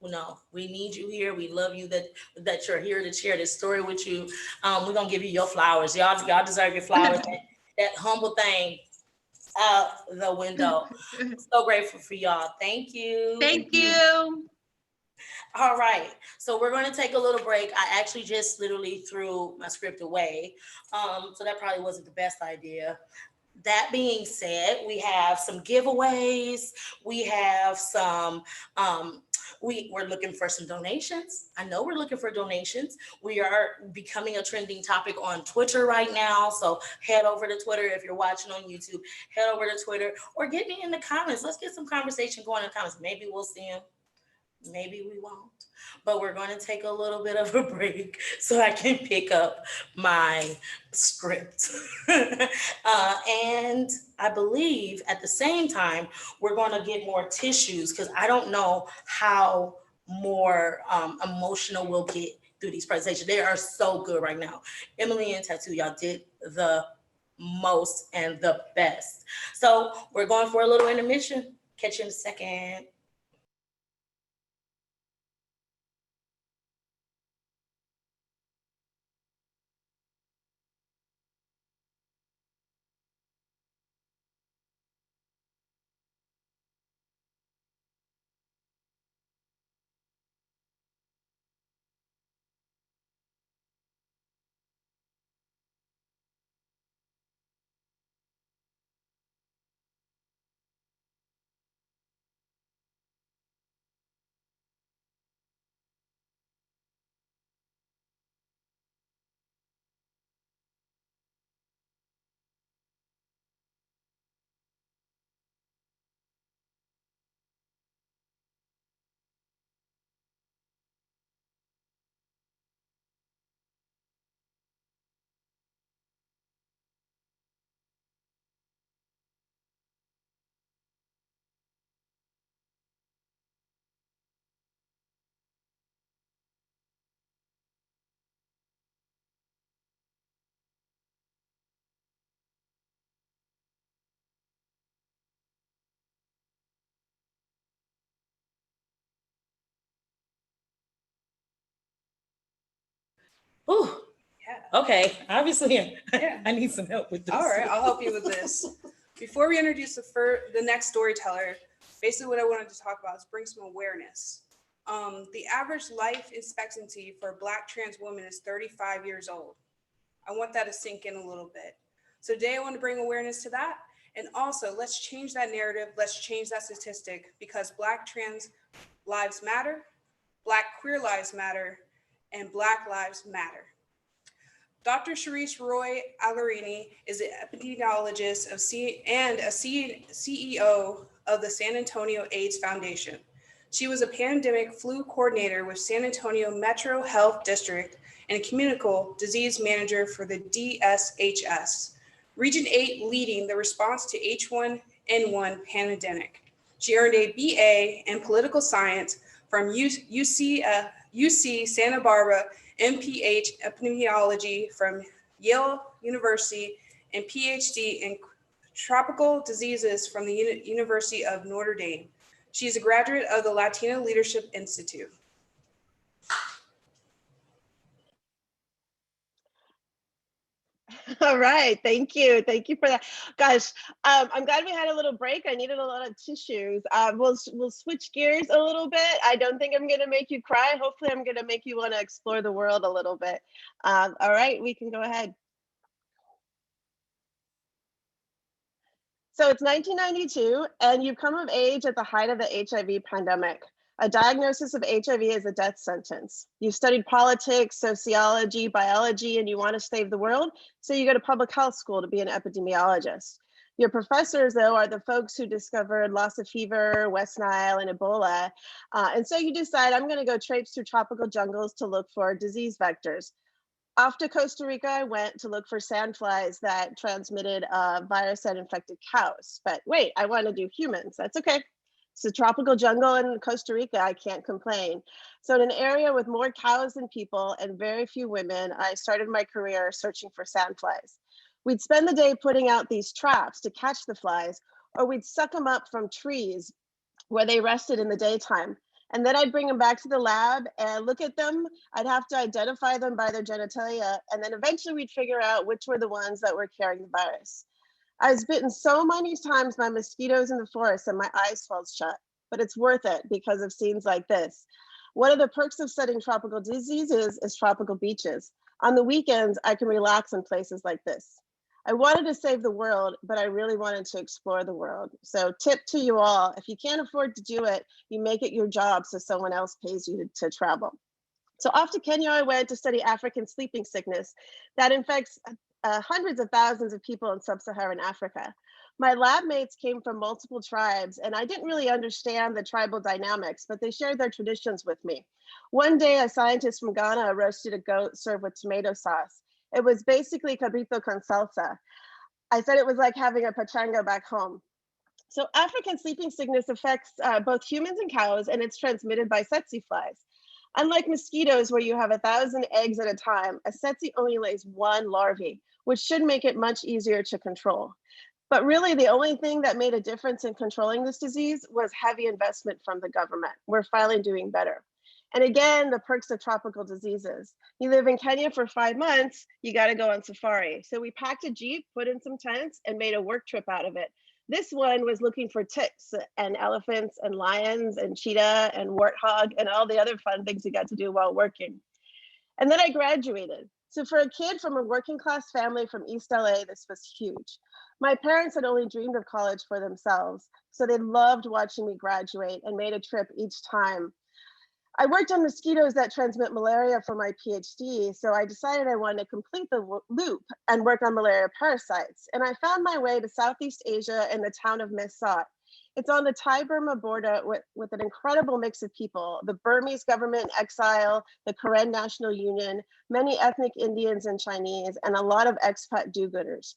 No, we need you here. We love you that you're here to share this story with you. We're gonna give you your flowers. Y'all deserve your flowers. that humble thing out the window. So grateful for y'all. Thank you. Thank you. All right, so we're going to take a little break. I actually just literally threw my script away, so that probably wasn't the best idea. That being said, we have some giveaways. We have some, we're looking for some donations. I know we're looking for donations. We are becoming a trending topic on Twitter right now. So head over to Twitter. If you're watching on YouTube, head over to Twitter or get me in the comments. Let's get some conversation going in the comments. Maybe we'll see them. Maybe we won't, but we're going to take a little bit of a break so I can pick up my script. And I believe at the same time, we're going to get more tissues because I don't know how more emotional we'll get through these presentations. They are so good right now. Emilie and Tatu, y'all did the most and the best. So we're going for a little intermission. Catch you in a second. Ooh, yeah. Okay, obviously I need some help with this. All right, I'll help you with this. Before we introduce the next storyteller, basically what I wanted to talk about is bring some awareness. The average life expectancy for Black trans women is 35 years old. I want that to sink in a little bit. So today I want to bring awareness to that. And also let's change that narrative. Let's change that statistic because Black trans lives matter, Black queer lives matter, and Black lives matter. Dr. Cherise Rohr-Allegrini is an epidemiologist and a CEO of the San Antonio AIDS Foundation. She was a pandemic flu coordinator with San Antonio Metro Health District and a communicable disease manager for the DSHS. Region 8 leading the response to H1n1 pandemic. She earned a BA in political science from UC Santa Barbara, MPH epidemiology from Yale University, and PhD in tropical diseases from the University of Notre Dame. She is a graduate of the Latino Leadership Institute. All right, thank you for that. Gosh, I'm glad we had a little break. I needed a lot of tissues. We'll switch gears a little bit. I don't think I'm gonna make you cry. Hopefully I'm gonna make you wanna explore the world a little bit. All right, we can go ahead. So it's 1992 and you've come of age at the height of the HIV pandemic. A diagnosis of HIV is a death sentence. You've studied politics, sociology, biology, and you want to save the world, so you go to public health school to be an epidemiologist. Your professors, though, are the folks who discovered Lassa fever, West Nile, and Ebola. And so you decide, I'm going to go traipse through tropical jungles to look for disease vectors. Off to Costa Rica, I went to look for sandflies that transmitted a virus that infected cows. But wait, I want to do humans. That's okay. It's a tropical jungle in Costa Rica, I can't complain. So in an area with more cows than people and very few women, I started my career searching for sandflies. We'd spend the day putting out these traps to catch the flies, or we'd suck them up from trees where they rested in the daytime. And then I'd bring them back to the lab and look at them. I'd have to identify them by their genitalia, and then eventually we'd figure out which were the ones that were carrying the virus. I was bitten so many times by mosquitoes in the forest and my eyes swelled shut, but it's worth it because of scenes like this. One of the perks of studying tropical diseases is tropical beaches. On the weekends, I can relax in places like this. I wanted to save the world, but I really wanted to explore the world. So tip to you all, if you can't afford to do it, you make it your job so someone else pays you to travel. So off to Kenya I went to study African sleeping sickness that infects hundreds of thousands of people in sub-Saharan Africa. My lab mates came from multiple tribes and I didn't really understand the tribal dynamics, but they shared their traditions with me. One day, a scientist from Ghana roasted a goat served with tomato sauce. It was basically cabrito con salsa. I said it was like having a pachanga back home. So African sleeping sickness affects both humans and cows, and it's transmitted by tsetse flies. Unlike mosquitoes, where you have 1,000 eggs at a time, a tsetse only lays one larvae, which should make it much easier to control. But really, the only thing that made a difference in controlling this disease was heavy investment from the government. We're finally doing better. And again, the perks of tropical diseases. You live in Kenya for 5 months, you got to go on safari. So we packed a Jeep, put in some tents, and made a work trip out of it. This one was looking for ticks and elephants and lions and cheetah and warthog and all the other fun things we got to do while working. And then I graduated. So for a kid from a working class family from East LA, this was huge. My parents had only dreamed of college for themselves, so they loved watching me graduate and made a trip each time. I worked on mosquitoes that transmit malaria for my PhD, so I decided I wanted to complete the loop and work on malaria parasites. And I found my way to Southeast Asia in the town of Mesat. It's on the Thai-Burma border with an incredible mix of people, the Burmese government in exile, the Karen National Union, many ethnic Indians and Chinese, and a lot of expat do-gooders.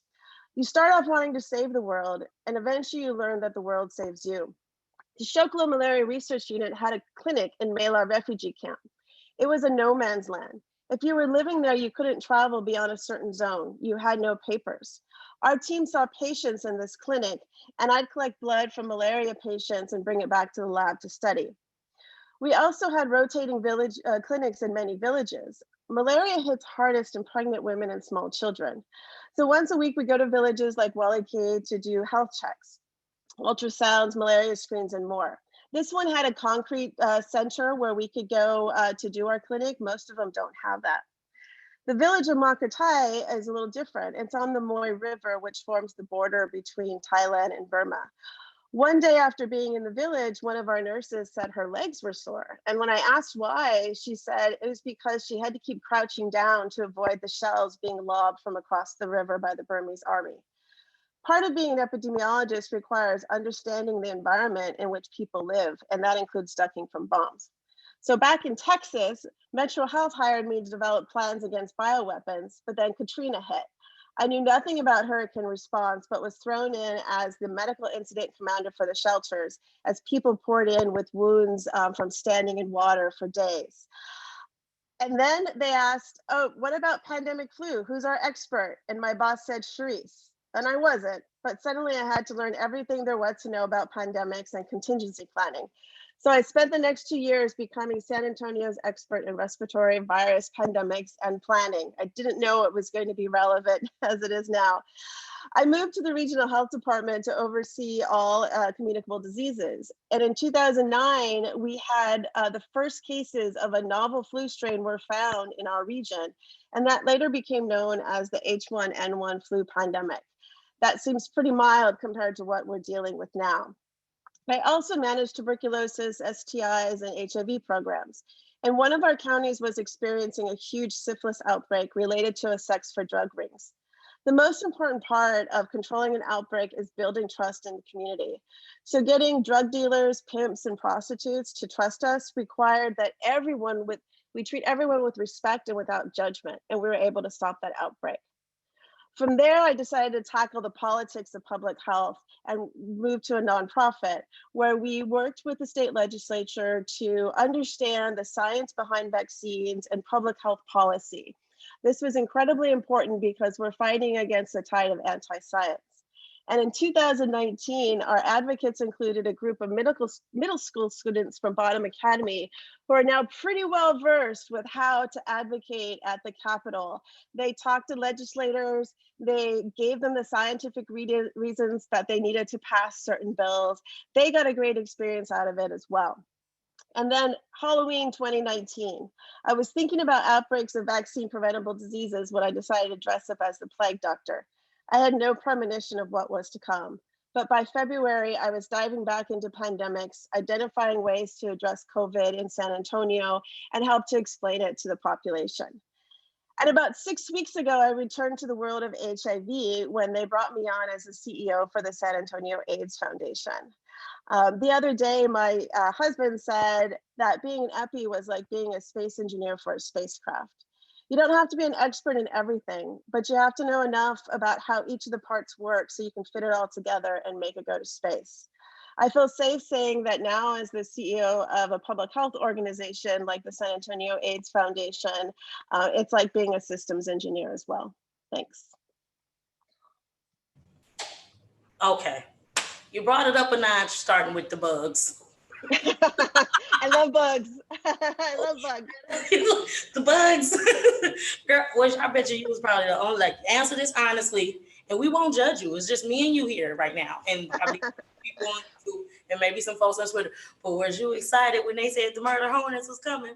You start off wanting to save the world, and eventually you learn that the world saves you. The Shoklo Malaria Research Unit had a clinic in Mela refugee camp. It was a no man's land. If you were living there, you couldn't travel beyond a certain zone. You had no papers. Our team saw patients in this clinic, and I'd collect blood from malaria patients and bring it back to the lab to study. We also had rotating village clinics in many villages. Malaria hits hardest in pregnant women and small children. So once a week, we go to villages like Walikhe to do health checks, ultrasounds, malaria screens, and more. This one had a concrete center where we could go to do our clinic. Most of them don't have that. The village of Makatai is a little different. It's on the Moi River, which forms the border between Thailand and Burma. One day after being in the village, one of our nurses said her legs were sore. And when I asked why, she said it was because she had to keep crouching down to avoid the shells being lobbed from across the river by the Burmese army. Part of being an epidemiologist requires understanding the environment in which people live, and that includes ducking from bombs. So back in Texas, Metro Health hired me to develop plans against bioweapons, but then Katrina hit. I knew nothing about hurricane response, but was thrown in as the medical incident commander for the shelters as people poured in with wounds from standing in water for days. And then they asked, oh, what about pandemic flu? Who's our expert? And my boss said, Cherise. And I wasn't, but suddenly I had to learn everything there was to know about pandemics and contingency planning. So I spent the next 2 years becoming San Antonio's expert in respiratory virus pandemics and planning. I didn't know it was going to be relevant as it is now. I moved to the regional health department to oversee all communicable diseases. And in 2009, we had the first cases of a novel flu strain were found in our region. And that later became known as the H1n1 Flu Pandemic. That seems pretty mild compared to what we're dealing with now. I also managed tuberculosis, STIs, and HIV programs. And one of our counties was experiencing a huge syphilis outbreak related to a sex for drug rings. The most important part of controlling an outbreak is building trust in the community. So getting drug dealers, pimps, and prostitutes to trust us required that we treat everyone with respect and without judgment, and we were able to stop that outbreak. From there, I decided to tackle the politics of public health and move to a nonprofit where we worked with the state legislature to understand the science behind vaccines and public health policy. This was incredibly important because we're fighting against the tide of anti-science. And in 2019, our advocates included a group of middle school students from Bottom Academy who are now pretty well versed with how to advocate at the Capitol. They talked to legislators, they gave them the scientific reasons that they needed to pass certain bills. They got a great experience out of it as well. And then Halloween 2019, I was thinking about outbreaks of vaccine preventable diseases when I decided to dress up as the plague doctor. I had no premonition of what was to come. But by February, I was diving back into pandemics, identifying ways to address COVID in San Antonio and help to explain it to the population. And about 6 weeks ago, I returned to the world of HIV when they brought me on as the CEO for the San Antonio AIDS Foundation. The other day, my husband said that being an epi was like being a space engineer for a spacecraft. You don't have to be an expert in everything, but you have to know enough about how each of the parts work so you can fit it all together and make it go to space. I feel safe saying that now as the CEO of a public health organization like the San Antonio AIDS Foundation, it's like being a systems engineer as well. Thanks. Okay, you brought it up a notch, starting with the bugs. I love bugs. I love bugs. The bugs. Girl, which I bet you was probably the only, like, answer this honestly, and we won't judge you. It's just me and you here right now. And I mean, people on YouTube and maybe some folks on Twitter. But was you excited when they said the murder hornets was coming?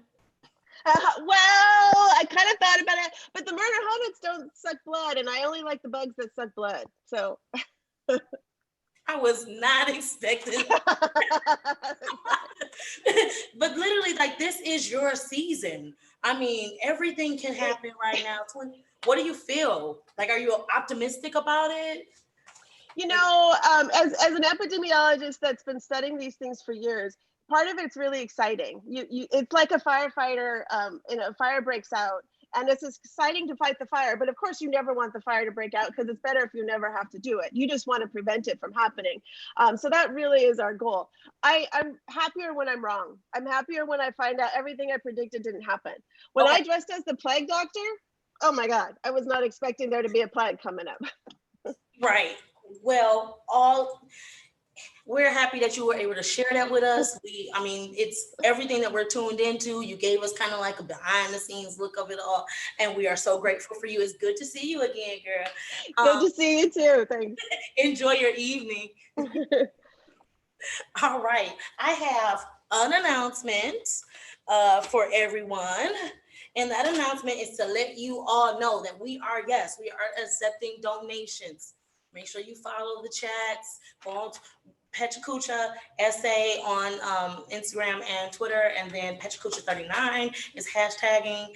Well, I kind of thought about it, but the murder hornets don't suck blood, and I only like the bugs that suck blood. So I was not expecting. But literally, like, this is your season. I mean, everything can happen right now. What do you feel? Like, are you optimistic about it? You know, as an epidemiologist that's been studying these things for years, part of it's really exciting. It's like a firefighter, a fire breaks out, and it's exciting to fight the fire. But of course, you never want the fire to break out because it's better if you never have to do it. You just want to prevent it from happening. So that really is our goal. I'm happier when I'm wrong. I'm happier when I find out everything I predicted didn't happen. When I dressed as the plague doctor, oh my God, I was not expecting there to be a plague coming up. Right. Well, we're happy that you were able to share that with us. I mean, it's everything that we're tuned into. You gave us kind of like a behind the scenes look of it all. And we are so grateful for you. It's good to see you again, girl. Good to see you too. Thanks. Enjoy your evening. All right. I have an announcement for everyone. And that announcement is to let you all know that we are accepting donations. Make sure you follow the chats, go on PechaKucha SA on Instagram and Twitter, and then PechaKucha39 is hashtagging.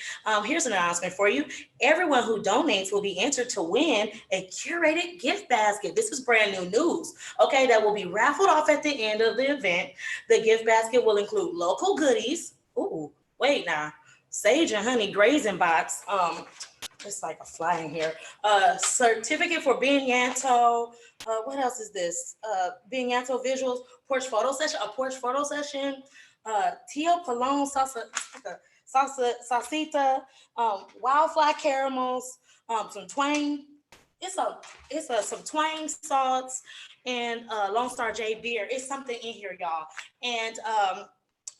Here's an announcement for you. Everyone who donates will be entered to win a curated gift basket. This is brand new news, okay, that will be raffled off at the end of the event. The gift basket will include local goodies. Ooh, wait now. Sage and honey grazing box. It's like a fly in here. Certificate for Biennianto. What else is this? Biennianto visuals, porch photo session, Tio Palone salsita, wildfly caramels, some twang. It's some twang salts and Lone Star J beer. It's something in here, y'all. And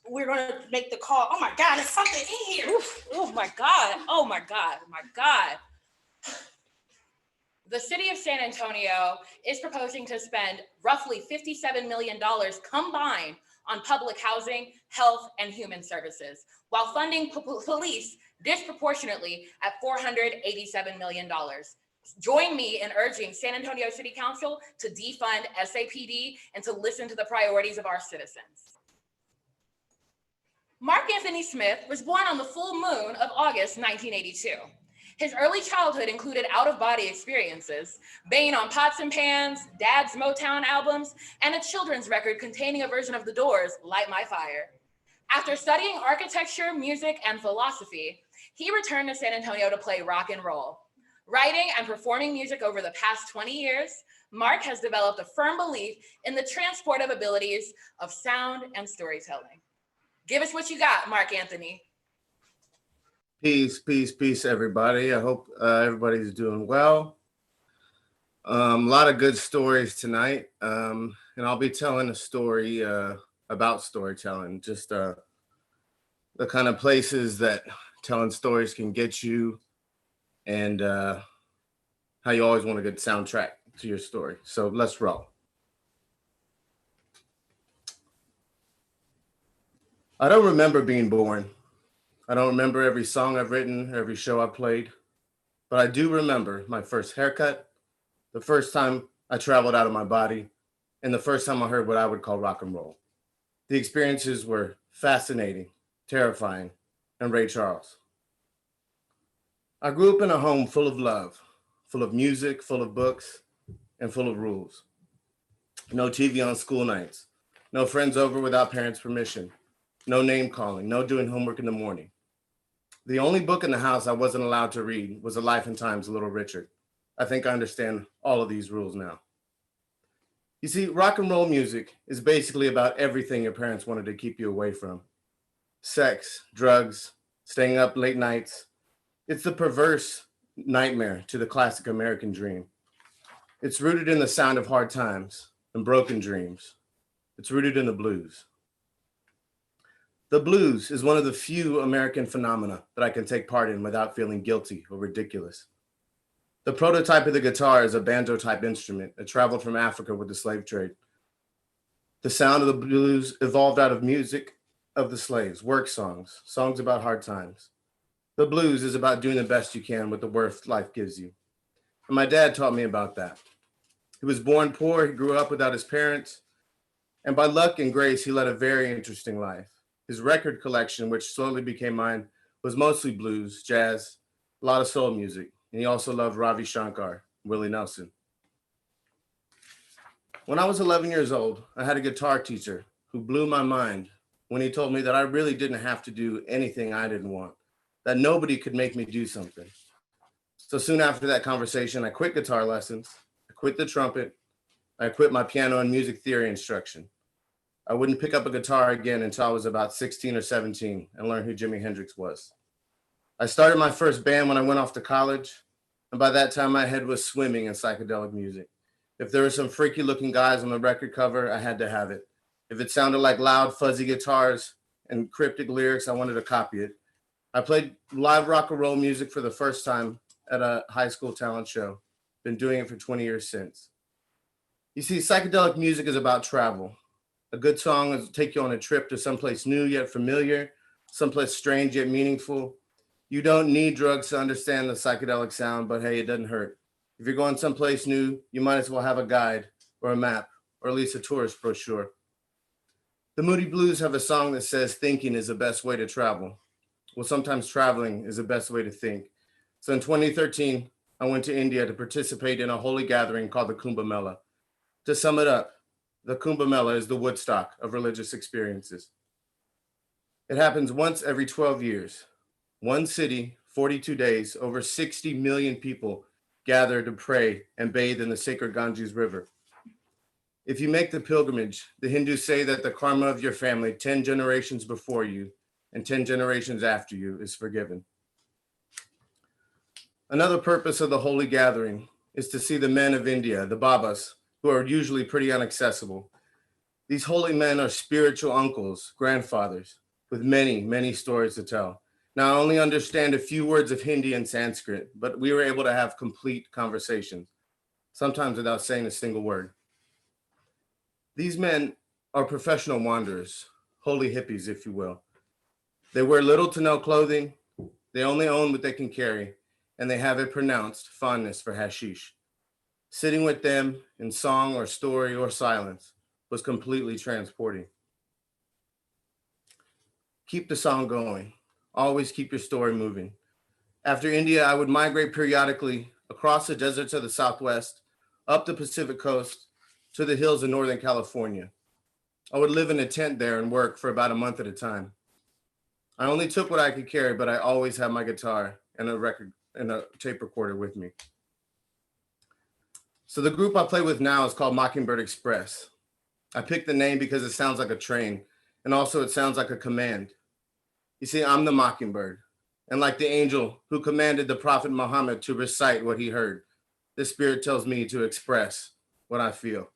we're gonna make the call. Oh my God, there's something in here. Oof, oh my God. Oh my God. Oh my God. The city of San Antonio is proposing to spend roughly $57 million combined on public housing, health, and human services, while funding police disproportionately at $487 million. Join me in urging San Antonio City Council to defund SAPD and to listen to the priorities of our citizens. Marc Anthony Smith was born on the full moon of August 1982. His early childhood included out-of-body experiences, banging on pots and pans, Dad's Motown albums, and a children's record containing a version of The Doors' Light My Fire. After studying architecture, music, and philosophy, he returned to San Antonio to play rock and roll. Writing and performing music over the past 20 years, Marc has developed a firm belief in the transportive abilities of sound and storytelling. Give us what you got, Marc Anthony. Peace, peace, peace, everybody. I hope everybody's doing well. A lot of good stories tonight. And I'll be telling a story about storytelling, just the kind of places that telling stories can get you, and how you always want a good soundtrack to your story. So let's roll. I don't remember being born. I don't remember every song I've written, every show I played, but I do remember my first haircut, the first time I traveled out of my body, and the first time I heard what I would call rock and roll. The experiences were fascinating, terrifying, and Ray Charles. I grew up in a home full of love, full of music, full of books, and full of rules. No TV on school nights, no friends over without parents' permission, no name calling, no doing homework in the morning. The only book in the house I wasn't allowed to read was A Life and Times of Little Richard. I think I understand all of these rules now. You see, rock and roll music is basically about everything your parents wanted to keep you away from. Sex, drugs, staying up late nights. It's the perverse nightmare to the classic American dream. It's rooted in the sound of hard times and broken dreams. It's rooted in the blues. The blues is one of the few American phenomena that I can take part in without feeling guilty or ridiculous. The prototype of the guitar is a banjo-type instrument that traveled from Africa with the slave trade. The sound of the blues evolved out of music of the slaves, work songs, songs about hard times. The blues is about doing the best you can with the worth life gives you. And my dad taught me about that. He was born poor, he grew up without his parents, and by luck and grace, he led a very interesting life. His record collection, which slowly became mine, was mostly blues, jazz, a lot of soul music, and he also loved Ravi Shankar, Willie Nelson. When I was 11 years old, I had a guitar teacher who blew my mind when he told me that I really didn't have to do anything I didn't want, that nobody could make me do something. So soon after that conversation, I quit guitar lessons, I quit the trumpet, I quit my piano and music theory instruction. I wouldn't pick up a guitar again until I was about 16 or 17 and learned who Jimi Hendrix was. I started my first band when I went off to college, and by that time my head was swimming in psychedelic music. If there were some freaky looking guys on the record cover, I had to have it. If it sounded like loud, fuzzy guitars and cryptic lyrics, I wanted to copy it. I played live rock and roll music for the first time at a high school talent show. Been doing it for 20 years since. You see, psychedelic music is about travel. A good song will take you on a trip to someplace new yet familiar, someplace strange yet meaningful. You don't need drugs to understand the psychedelic sound, but hey, it doesn't hurt. If you're going someplace new, you might as well have a guide or a map, or at least a tourist brochure. The Moody Blues have a song that says thinking is the best way to travel. Well, sometimes traveling is the best way to think. So in 2013, I went to India to participate in a holy gathering called the Kumbh Mela. To sum it up, the Kumbh Mela is the Woodstock of religious experiences. It happens once every 12 years. One city 42 days, over 60 million people gather to pray and bathe in the sacred Ganges River. If you make the pilgrimage, the Hindus say that the karma of your family 10 generations before you and 10 generations after you is forgiven. Another purpose of the holy gathering is to see the men of India, the Babas, who are usually pretty inaccessible. These holy men are spiritual uncles, grandfathers, with many, many stories to tell. Now, I only understand a few words of Hindi and Sanskrit, but we were able to have complete conversations, sometimes without saying a single word. These men are professional wanderers, holy hippies, if you will. They wear little to no clothing, they only own what they can carry, and they have a pronounced fondness for hashish. Sitting with them in song or story or silence was completely transporting. Keep the song going. Always keep your story moving. After India, I would migrate periodically across the deserts of the Southwest, up the Pacific coast, to the hills of Northern California. I would live in a tent there and work for about a month at a time. I only took what I could carry, but I always had my guitar and a record and a tape recorder with me. So the group I play with now is called Mockingbird Express. I picked the name because it sounds like a train, and also it sounds like a command. You see, I'm the mockingbird, and like the angel who commanded the Prophet Muhammad to recite what he heard, the Spirit tells me to express what I feel.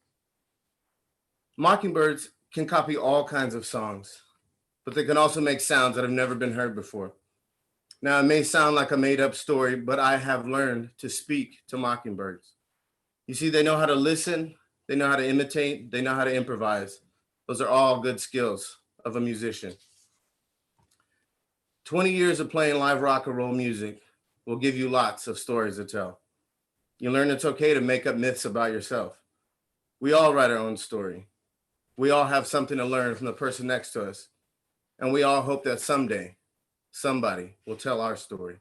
Mockingbirds can copy all kinds of songs, but they can also make sounds that have never been heard before. Now, it may sound like a made-up story, but I have learned to speak to mockingbirds. You see, they know how to listen, they know how to imitate, they know how to improvise. Those are all good skills of a musician. 20 years of playing live rock and roll music will give you lots of stories to tell. You learn it's okay to make up myths about yourself. We all write our own story. We all have something to learn from the person next to us. And we all hope that someday, somebody will tell our story.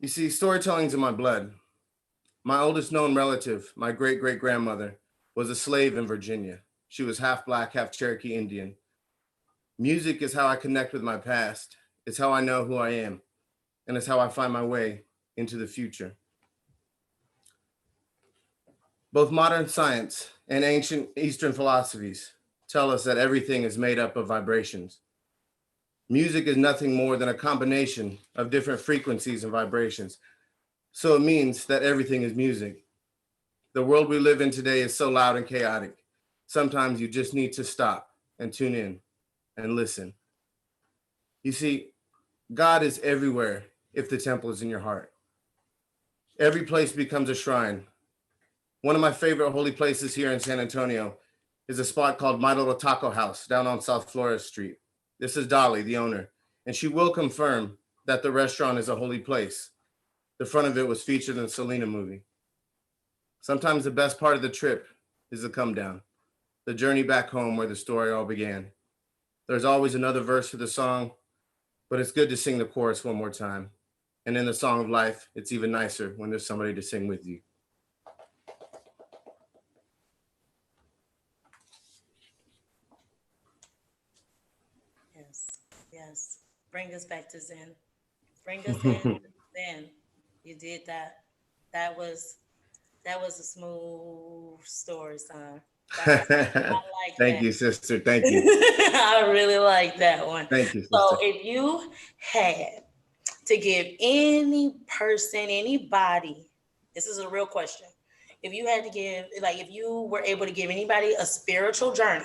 You see, storytelling's in my blood. My oldest known relative, my great-great-grandmother, was a slave in Virginia. She was half Black, half Cherokee Indian. Music is how I connect with my past. It's how I know who I am. And it's how I find my way into the future. Both modern science and ancient Eastern philosophies tell us that everything is made up of vibrations. Music is nothing more than a combination of different frequencies and vibrations. So it means that everything is music. The world we live in today is so loud and chaotic. Sometimes you just need to stop and tune in and listen. You see, God is everywhere if the temple is in your heart. Every place becomes a shrine. One of my favorite holy places here in San Antonio is a spot called My Little Taco House down on South Flores Street. This is Dolly, the owner, and she will confirm that the restaurant is a holy place. The front of it was featured in the Celina movie. Sometimes the best part of the trip is the come down, the journey back home where the story all began. There's always another verse to the song, but it's good to sing the chorus one more time. And in the song of life, it's even nicer when there's somebody to sing with you. Yes. Bring us back to Zen. Bring us in Zen. You did that. That was a smooth story, son. I like Thank you, sister. Thank you. I really like that one. Thank you, sister. So if you had to give any person, anybody, this is a real question. If you had to give, like if you were able to give anybody a spiritual journey,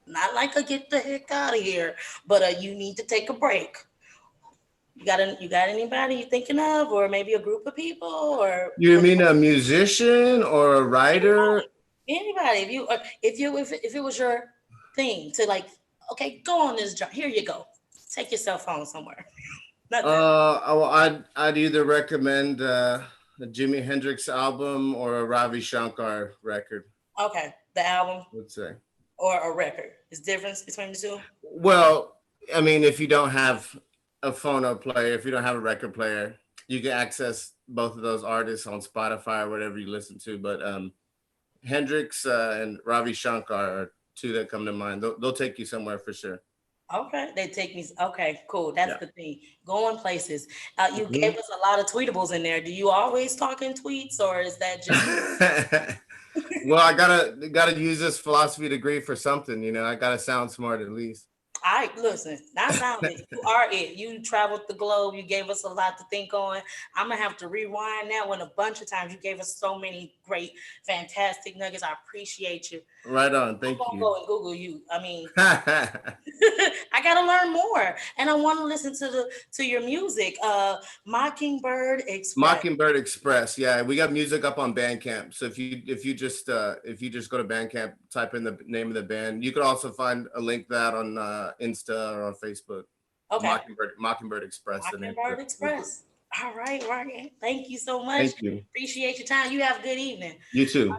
not like a get the heck out of here, but you need to take a break. You got anybody you thinking of, or maybe a group of people, or you mean a musician or a writer? Anybody. If it was your thing to like, okay, go on this job. Here you go. Take your cell phone somewhere. I'd either recommend a Jimi Hendrix album or a Ravi Shankar record. Okay, the album. Let's say. Or a record. Is difference between the two? Well, I mean, if you don't have a phono player, if you don't have a record player, you can access both of those artists on Spotify or whatever you listen to. But Hendrix and Ravi Shankar are two that come to mind. They'll take you somewhere for sure. Okay, they take me. Okay, cool. That's Yeah. the thing. Going places. You Mhm. gave us a lot of tweetables in there. Do you always talk in tweets, or is that just? Well, I gotta use this philosophy degree for something, you know. I gotta sound smart at least. I listen, not sounding. You are it. You traveled the globe. You gave us a lot to think on. I'm gonna have to rewind that one a bunch of times. You gave us so many great, fantastic nuggets. I appreciate you. Right on. I'm Thank gonna you. go and Google you. I mean, I gotta learn more, and I want to listen to your music. Mockingbird Express. Mockingbird Express. Yeah, we got music up on Bandcamp. So if you just go to Bandcamp, type in the name of the band. You could also find a link to that on Insta or on Facebook. Okay. Mockingbird Express. The name of Mockingbird it. Express. All right, right. Thank you so much. Thank you. Appreciate your time. You have a good evening. You too.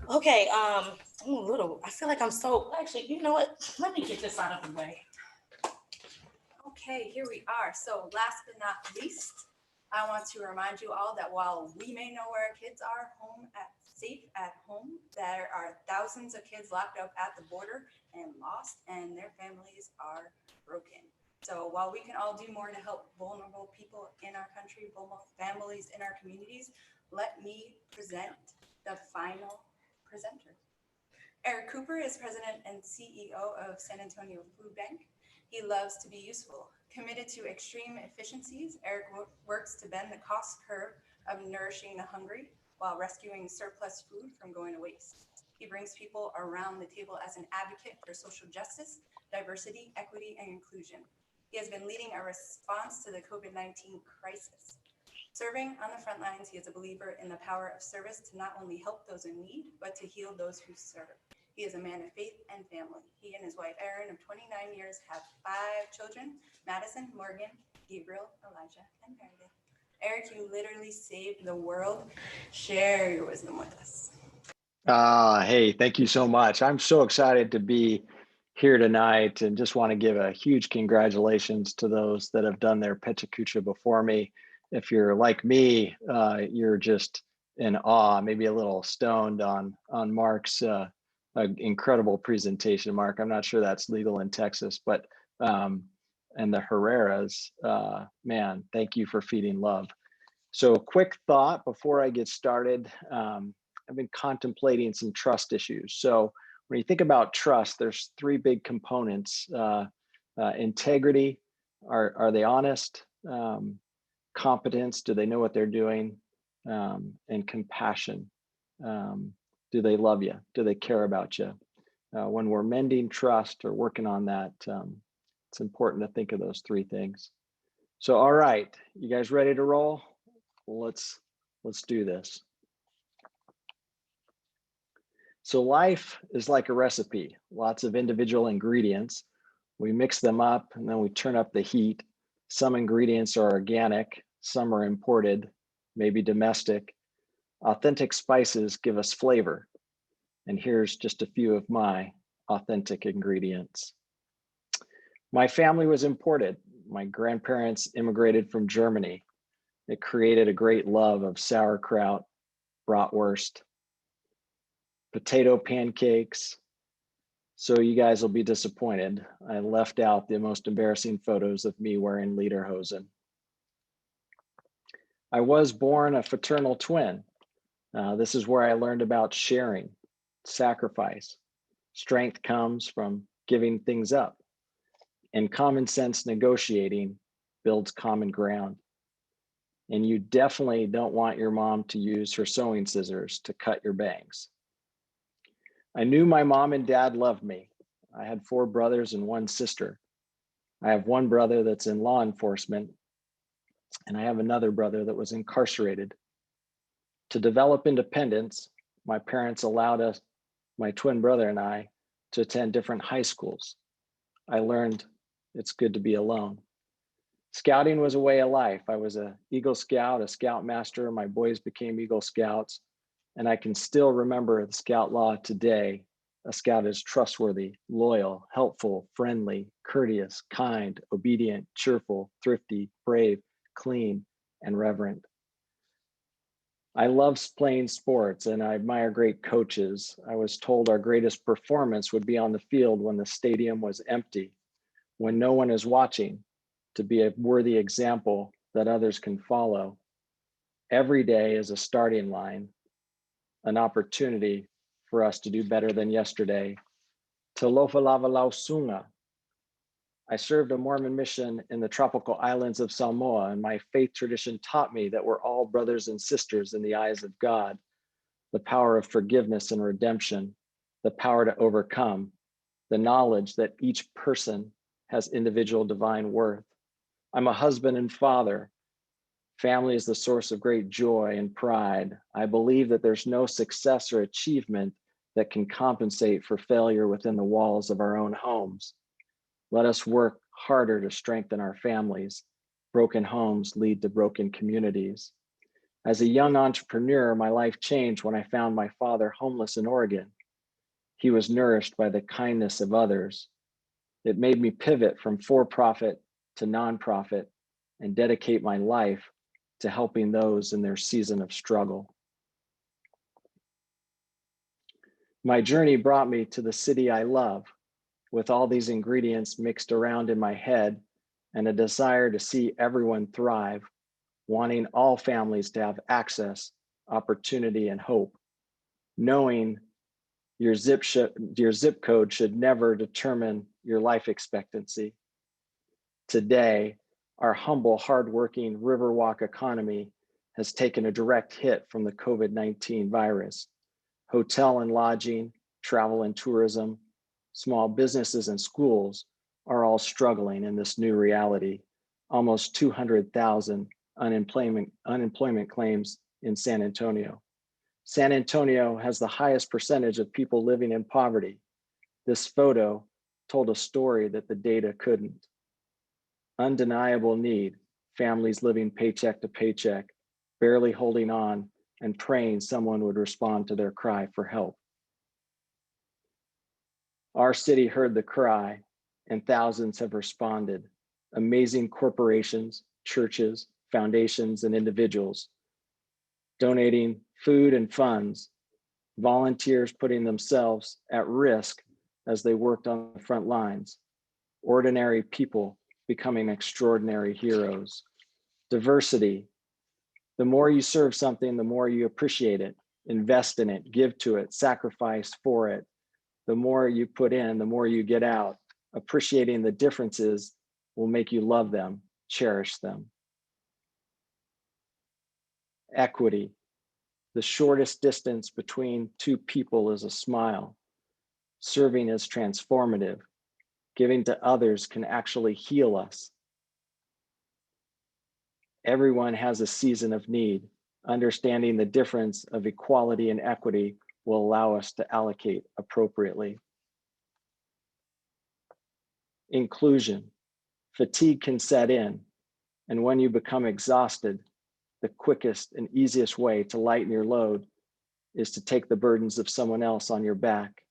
Okay, I'm a little, I feel like I'm so, actually, you know what? Let me get this out of the way. Okay, here we are. So last but not least, I want to remind you all that while we may know where our kids are safe at home, there are thousands of kids locked up at the border and lost, and their families are broken. So while we can all do more to help vulnerable people in our country, vulnerable families in our communities, let me present the final presenter. Eric Cooper is president and CEO of San Antonio Food Bank. He loves to be useful. Committed to extreme efficiencies, Eric works to bend the cost curve of nourishing the hungry while rescuing surplus food from going to waste. He brings people around the table as an advocate for social justice, diversity, equity, and inclusion. He has been leading a response to the COVID-19 crisis. Serving on the front lines, he is a believer in the power of service to not only help those in need, but to heal those who serve. He is a man of faith and family. He and his wife, Erin, of 29 years, have 5 children, Madison, Morgan, Gabriel, Elijah, and Meredith. Eric, you literally saved the world. Share your wisdom with us. Hey, thank you so much. I'm so excited to be here tonight and just want to give a huge congratulations to those that have done their PechaKucha before me. If you're like me, you're just in awe, maybe a little stoned on Marc's incredible presentation. Marc, I'm not sure that's legal in Texas, but and the Herreras, man, thank you for feeding love. So quick thought before I get started. I've been contemplating some trust issues. So when you think about trust, there's 3 big components. Integrity, are they honest? Competence, do they know what they're doing? And compassion, do they love you? Do they care about you? When we're mending trust or working on that, it's important to think of those 3 things. So, all right, you guys ready to roll? Let's do this. So life is like a recipe, lots of individual ingredients. We mix them up and then we turn up the heat. Some ingredients are organic, some are imported, maybe domestic. Authentic spices give us flavor. And here's just a few of my authentic ingredients. My family was imported. My grandparents immigrated from Germany. It created a great love of sauerkraut, bratwurst, potato pancakes. So you guys will be disappointed. I left out the most embarrassing photos of me wearing lederhosen. I was born a fraternal twin. This is where I learned about sharing, sacrifice. Strength comes from giving things up, and common sense negotiating builds common ground. And you definitely don't want your mom to use her sewing scissors to cut your bangs. I knew my mom and dad loved me. I had 4 brothers and 1 sister. I have 1 brother that's in law enforcement, and I have another brother that was incarcerated. To develop independence, my parents allowed us, my twin brother and I, to attend different high schools. I learned it's good to be alone. Scouting was a way of life. I was an Eagle Scout, a Scout Master. My boys became Eagle Scouts. And I can still remember the Scout law today. A Scout is trustworthy, loyal, helpful, friendly, courteous, kind, obedient, cheerful, thrifty, brave, clean, and reverent. I love playing sports and I admire great coaches. I was told our greatest performance would be on the field when the stadium was empty, when no one is watching, to be a worthy example that others can follow. Every day is a starting line, an opportunity for us to do better than yesterday. Talofa lava lausunga. I served a Mormon mission in the tropical islands of Samoa, and my faith tradition taught me that we're all brothers and sisters in the eyes of God. The power of forgiveness and redemption, the power to overcome, the knowledge that each person has individual divine worth. I'm a husband and father. Family is the source of great joy and pride. I believe that there's no success or achievement that can compensate for failure within the walls of our own homes. Let us work harder to strengthen our families. Broken homes lead to broken communities. As a young entrepreneur, my life changed when I found my father homeless in Oregon. He was nourished by the kindness of others. It made me pivot from for-profit to nonprofit and dedicate my life to helping those in their season of struggle. My journey brought me to the city I love, with all these ingredients mixed around in my head and a desire to see everyone thrive, wanting all families to have access, opportunity, and hope. Knowing your zip code should never determine your life expectancy. Today, our humble, hardworking Riverwalk economy has taken a direct hit from the COVID-19 virus. Hotel and lodging, travel and tourism, small businesses and schools are all struggling in this new reality. Almost 200,000 unemployment claims in San Antonio. San Antonio has the highest percentage of people living in poverty. This photo told a story that the data couldn't. Undeniable need, families living paycheck to paycheck, barely holding on and praying someone would respond to their cry for help. Our city heard the cry and thousands have responded. Amazing corporations, churches, foundations, and individuals donating food and funds, volunteers putting themselves at risk as they worked on the front lines, ordinary people becoming extraordinary heroes. Diversity. The more you serve something, the more you appreciate it, invest in it, give to it, sacrifice for it. The more you put in, the more you get out. Appreciating the differences will make you love them, cherish them. Equity. The shortest distance between two people is a smile. Serving is transformative. Giving to others can actually heal us. Everyone has a season of need. Understanding the difference of equality and equity will allow us to allocate appropriately. Inclusion. Fatigue can set in, and when you become exhausted, the quickest and easiest way to lighten your load is to take the burdens of someone else on your back.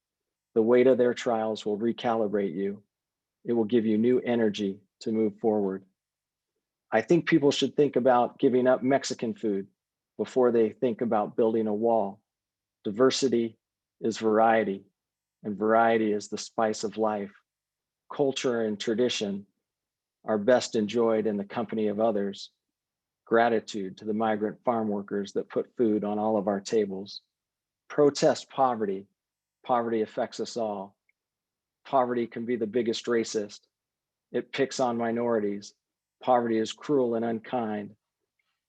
The weight of their trials will recalibrate you. It will give you new energy to move forward. I think people should think about giving up Mexican food before they think about building a wall. Diversity is variety, and variety is the spice of life. Culture and tradition are best enjoyed in the company of others. Gratitude to the migrant farm workers that put food on all of our tables. Protest poverty. Poverty affects us all. Poverty can be the biggest racist. It picks on minorities. Poverty is cruel and unkind.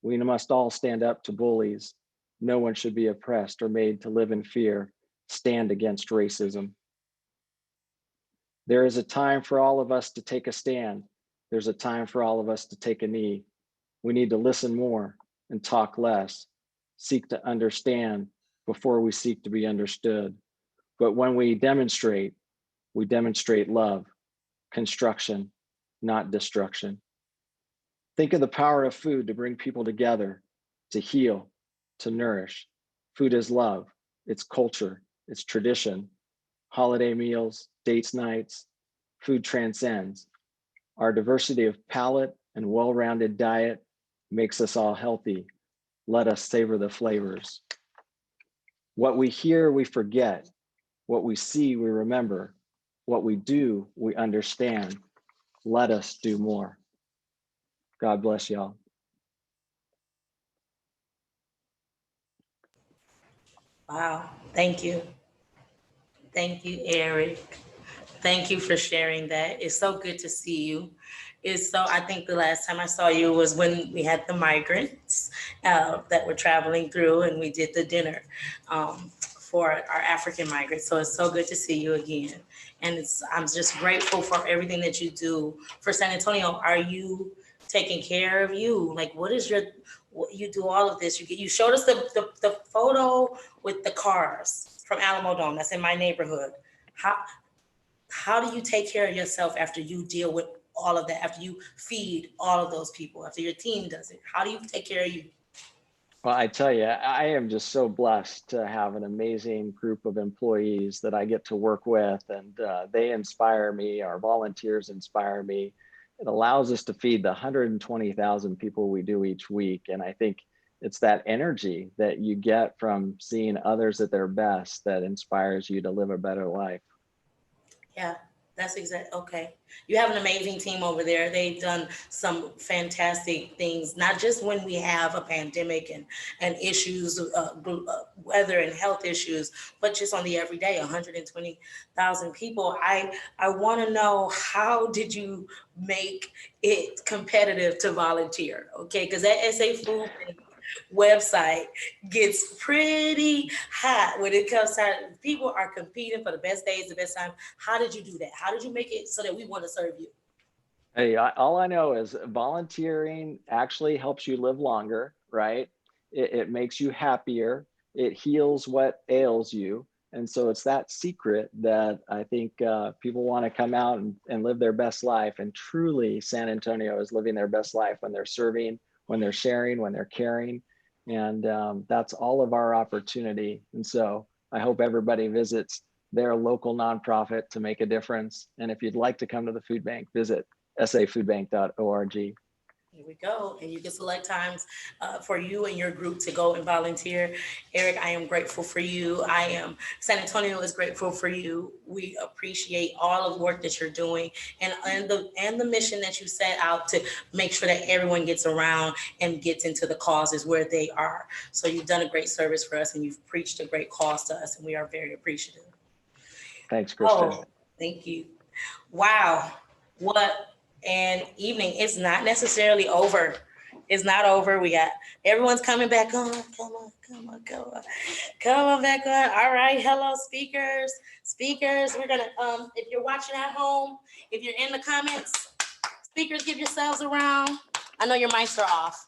We must all stand up to bullies. No one should be oppressed or made to live in fear. Stand against racism. There is a time for all of us to take a stand. There's a time for all of us to take a knee. We need to listen more and talk less. Seek to understand before we seek to be understood. But when we demonstrate love, construction, not destruction. Think of the power of food to bring people together, to heal, to nourish. Food is love, it's culture, it's tradition. Holiday meals, dates nights, food transcends. Our diversity of palate and well-rounded diet makes us all healthy. Let us savor the flavors. What we hear, we forget. What we see, we remember. What we do, we understand. Let us do more. God bless y'all. Wow, thank you. Thank you, Eric. Thank you for sharing that. It's so good to see you. I think the last time I saw you was when we had the migrants that were traveling through and we did the dinner for our African migrants. So it's so good to see you again. And I'm just grateful for everything that you do for San Antonio. Are you taking care of you? Like, you do all of this. You showed us the photo with the cars from Alamo Dome. That's in my neighborhood. How do you take care of yourself after you deal with all of that, after you feed all of those people, after your team does it? How do you take care of you? Well, I tell you, I am just so blessed to have an amazing group of employees that I get to work with, and they inspire me. Our volunteers inspire me. It allows us to feed the 120,000 people we do each week. And I think it's that energy that you get from seeing others at their best that inspires you to live a better life. Yeah, that's exactly, okay. You have an amazing team over there. They've done some fantastic things, not just when we have a pandemic and issues, weather and health issues, but just on the everyday, 120,000 people. I want to know, how did you make it competitive to volunteer? Okay, because that SA Food Bank website gets pretty hot when it comes to people are competing for the best days, the best time. How did you do that? How did you make it so that we want to serve you? Hey, all I know is volunteering actually helps you live longer, right? It makes you happier. It heals what ails you. And so it's that secret that I think people want to come out and live their best life. And truly, San Antonio is living their best life when they're serving, when they're sharing, when they're caring. And that's all of our opportunity. And so I hope everybody visits their local nonprofit to make a difference. And if you'd like to come to the food bank, visit safoodbank.org. Here we go. And you can select times for you and your group to go and volunteer. Eric, I am grateful for you. San Antonio is grateful for you. We appreciate all of the work that you're doing and the mission that you set out to make sure that everyone gets around and gets into the causes where they are. So you've done a great service for us and you've preached a great cause to us, and we are very appreciative. Thanks, Christian. Oh, thank you. Wow. What an evening. It's not necessarily over. It's not over. We got everyone's coming back on. Come on back on. All right. Hello, speakers. We're gonna if you're watching at home, if you're in the comments, speakers, give yourselves a round. I know your mics are off.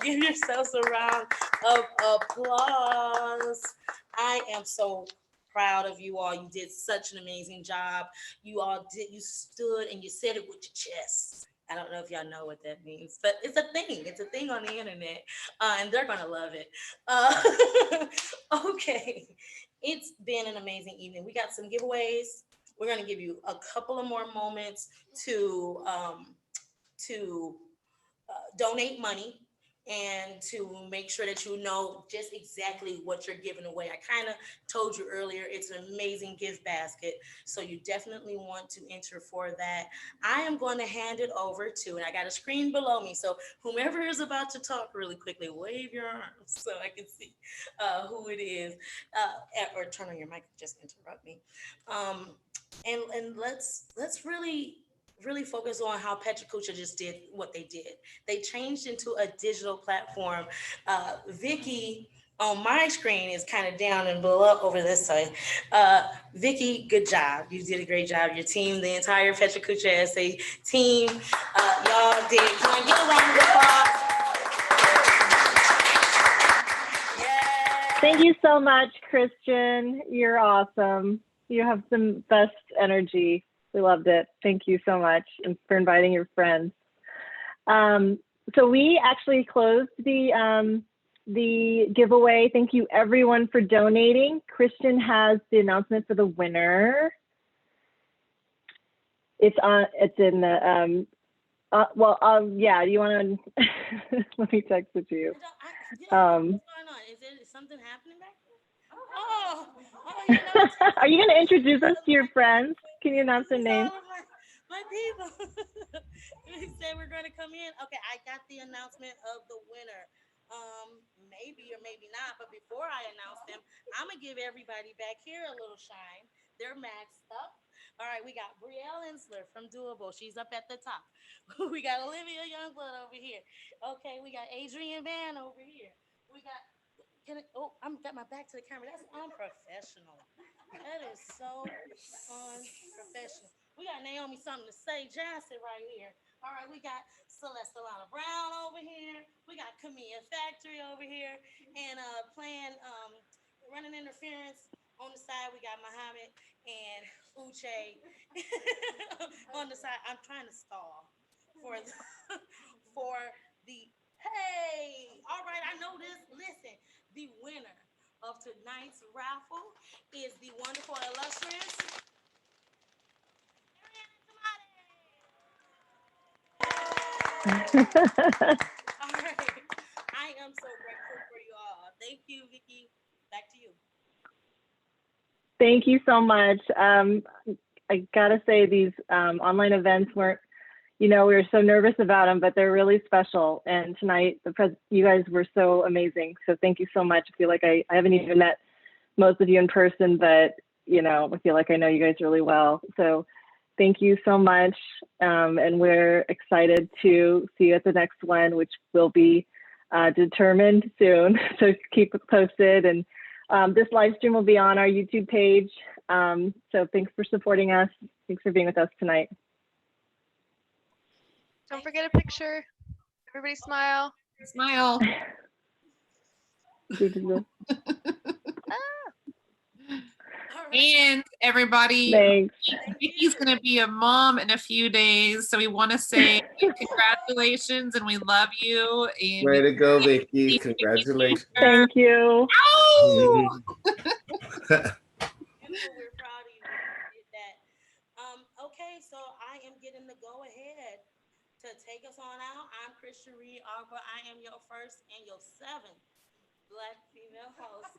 Give yourselves a round of applause. I am so proud of you all. You did such an amazing job. You stood and you said it with your chest. I don't know if y'all know what that means, but it's a thing. It's a thing on the internet, and they're gonna love it. Okay, it's been an amazing evening. We got some giveaways. We're gonna give you a couple of more moments to donate money and to make sure that you know just exactly what you're giving away. I kind of told you earlier, it's an amazing gift basket. So you definitely want to enter for that. I am going to hand it over to, and I got a screen below me. So whomever is about to talk really quickly, wave your arms so I can see who it is, or turn on your mic, just interrupt me. And let's really focus on how PechaKucha just did what they did. They changed into a digital platform. Vicky on my screen is kind of down and below over this side. Vicky, good job. You did a great job. Your team, the entire PechaKucha SA team, y'all did. Can I get a round of applause? Thank you so much, Christian. You're awesome. You have the best energy. We loved it. Thank you so much, and for inviting your friends. So we actually closed the giveaway. Thank you everyone for donating. Christian has the announcement for the winner. It's in the Yeah, you want to, let me text it to you. What's going on? Is something happening back there? You know, Are you going to introduce us to your friends? Can you announce their names? My people. He said we're going to come in. Okay, I got the announcement of the winner. Maybe or maybe not, but before I announce them, I'm going to give everybody back here a little shine. They're maxed up. All right, we got Brielle Ensler from Doable. She's up at the top. We got Olivia Youngblood over here. Okay, we got Adrienne Van over here. We got, I'm got my back to the camera. That's unprofessional. That is so unprofessional. We got Naomi Something to Say Johnson right here. All right, we got Celeste Alana Brown over here. We got Camilla Factory over here. And playing running interference on the side, we got Muhammad and Uche on the side. I'm trying to stall for the hey. All right, I know this. Listen, the winner of tonight's raffle is the wonderful, illustrious all right. I am so grateful for you all. Thank you, Vicky. Back to you. Thank you so much. I gotta say these online events weren't, we were so nervous about them, but they're really special. And tonight, you guys were so amazing. So thank you so much. I feel like I haven't even met most of you in person, but I feel like I know you guys really well. So thank you so much. And we're excited to see you at the next one, which will be determined soon. So keep it posted. And this live stream will be on our YouTube page. So thanks for supporting us. Thanks for being with us tonight. Don't forget a picture. Everybody smile. Smile. And everybody, thanks. Vicky's going to be a mom in a few days. So we want to say congratulations and we love you. And way to go, Vicky. Congratulations. Thank you. Oh! We're proud of you. You did that. Okay, so I am getting the go ahead to take us on out. I'm Christian Reed-Ogba. I am your first and your seventh Black female host.